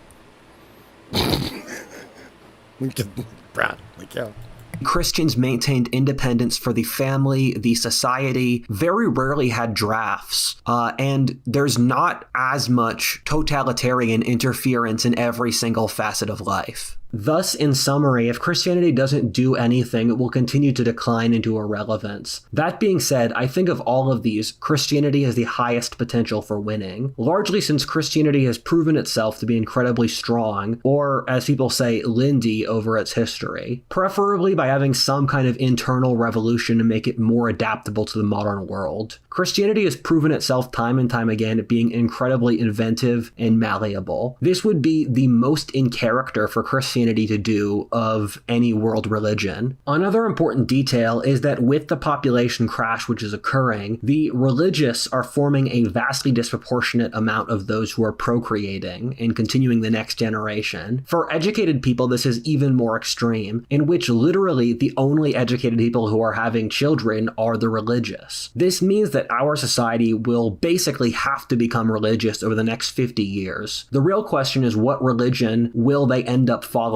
Christians maintained independence for the family, the society, very rarely had drafts, and there's not as much totalitarian interference in every single facet of life. Thus, in summary, if Christianity doesn't do anything, it will continue to decline into irrelevance. That being said, I think of all of these, Christianity has the highest potential for winning, largely since Christianity has proven itself to be incredibly strong, or, as people say, lindy over its history, preferably by having some kind of internal revolution to make it more adaptable to the modern world. Christianity has proven itself time and time again at being incredibly inventive and malleable. This would be the most in character for Christianity to do of any world religion. Another important detail is that with the population crash which is occurring, the religious are forming a vastly disproportionate amount of those who are procreating and continuing the next generation. For educated people, this is even more extreme, in which literally the only educated people who are having children are the religious. This means that our society will basically have to become religious over the next 50 years. The real question is, what religion will they end up following?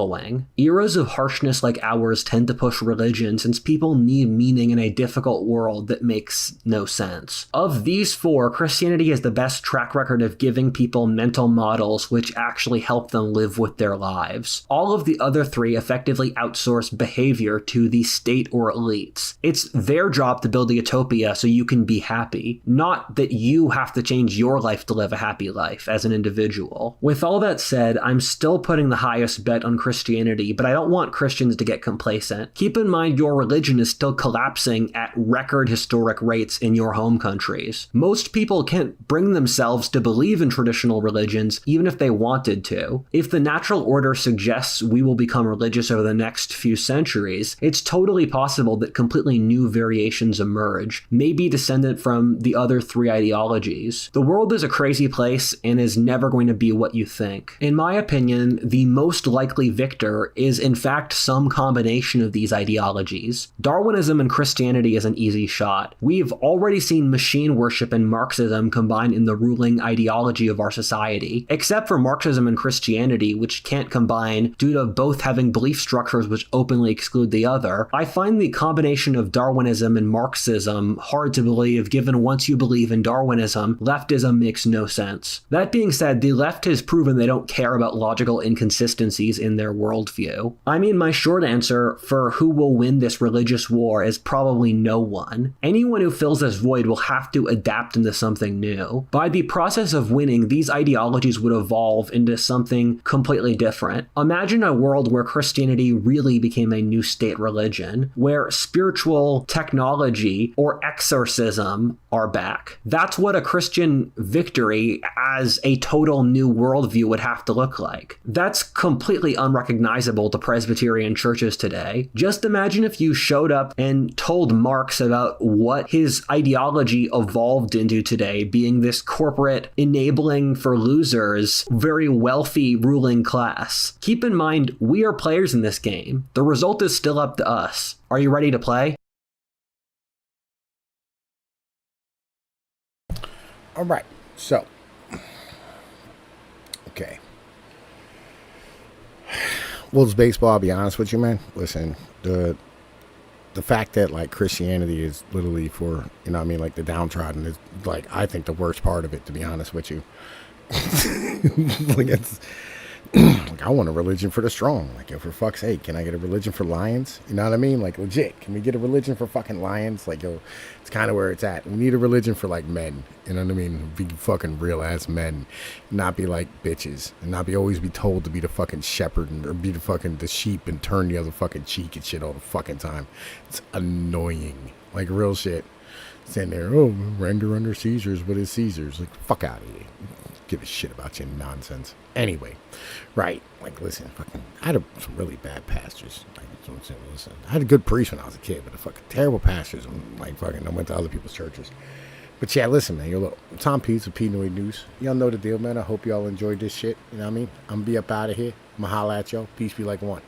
Eras of harshness like ours tend to push religion, since people need meaning in a difficult world that makes no sense. Of these four, Christianity has the best track record of giving people mental models which actually help them live with their lives. All of the other three effectively outsource behavior to the state or elites. It's their job to build a utopia so you can be happy, not that you have to change your life to live a happy life as an individual. With all that said, I'm still putting the highest bet on Christianity, but I don't want Christians to get complacent. Keep in mind your religion is still collapsing at record historic rates in your home countries. Most people can't bring themselves to believe in traditional religions even if they wanted to. If the natural order suggests we will become religious over the next few centuries, it's totally possible that completely new variations emerge, maybe descendant from the other three ideologies. The world is a crazy place and is never going to be what you think. In my opinion, the most likely victor is in fact some combination of these ideologies. Darwinism and Christianity is an easy shot. We've already seen machine worship and Marxism combine in the ruling ideology of our society, except for Marxism and Christianity, which can't combine due to both having belief structures which openly exclude the other. I find the combination of Darwinism and Marxism hard to believe, given once you believe in Darwinism, leftism makes no sense. That being said, the left has proven they don't care about logical inconsistencies in their worldview. I mean, my short answer for who will win this religious war is probably no one. Anyone who fills this void will have to adapt into something new. By the process of winning, these ideologies would evolve into something completely different. Imagine a world where Christianity really became a new state religion, where spiritual technology or exorcism are back. That's what a Christian victory as a total new worldview would have to look like. That's completely unrecognizable to Presbyterian churches today. Just imagine if you showed up and told Marx about what his ideology evolved into today, being this corporate, enabling for losers, very wealthy ruling class. Keep in mind, we are players in this game. The result is still up to us. Are you ready to play? All right, so, okay. Wolves baseball, I'll be honest with you, man. Listen, the fact that, like, Christianity is literally for, you know what I mean, like, the downtrodden is, like, I think the worst part of it, to be honest with you. Like, it's, like, I want a religion for the strong. Like, yo, for fuck's sake, can I get a religion for lions? You know what I mean? Like, legit, can we get a religion for fucking lions? Like, yo, it's kind of where it's at. We need a religion for, like, men. You know what I mean? Be fucking real-ass men. Not be like bitches. And not be always be told to be the fucking shepherd or be the sheep and turn the other fucking cheek and shit all the fucking time. It's annoying. Like, real shit. Sitting there, oh, render under Caesar's, what is Caesar's? Like, fuck out of here. Give a shit about your nonsense. Anyway, right, like, listen, fucking, I had some really bad pastors. Like, listen, I had a good priest when I was a kid, but the fucking terrible pastors. Like, fucking, I went to other people's churches. But yeah, listen, man, yo, look, Tom Pease with Pnoid News. Y'all know the deal, man. I hope y'all enjoyed this shit. You know what I mean? I'm gonna be up out of here. I'm gonna holla at y'all. Peace be like one.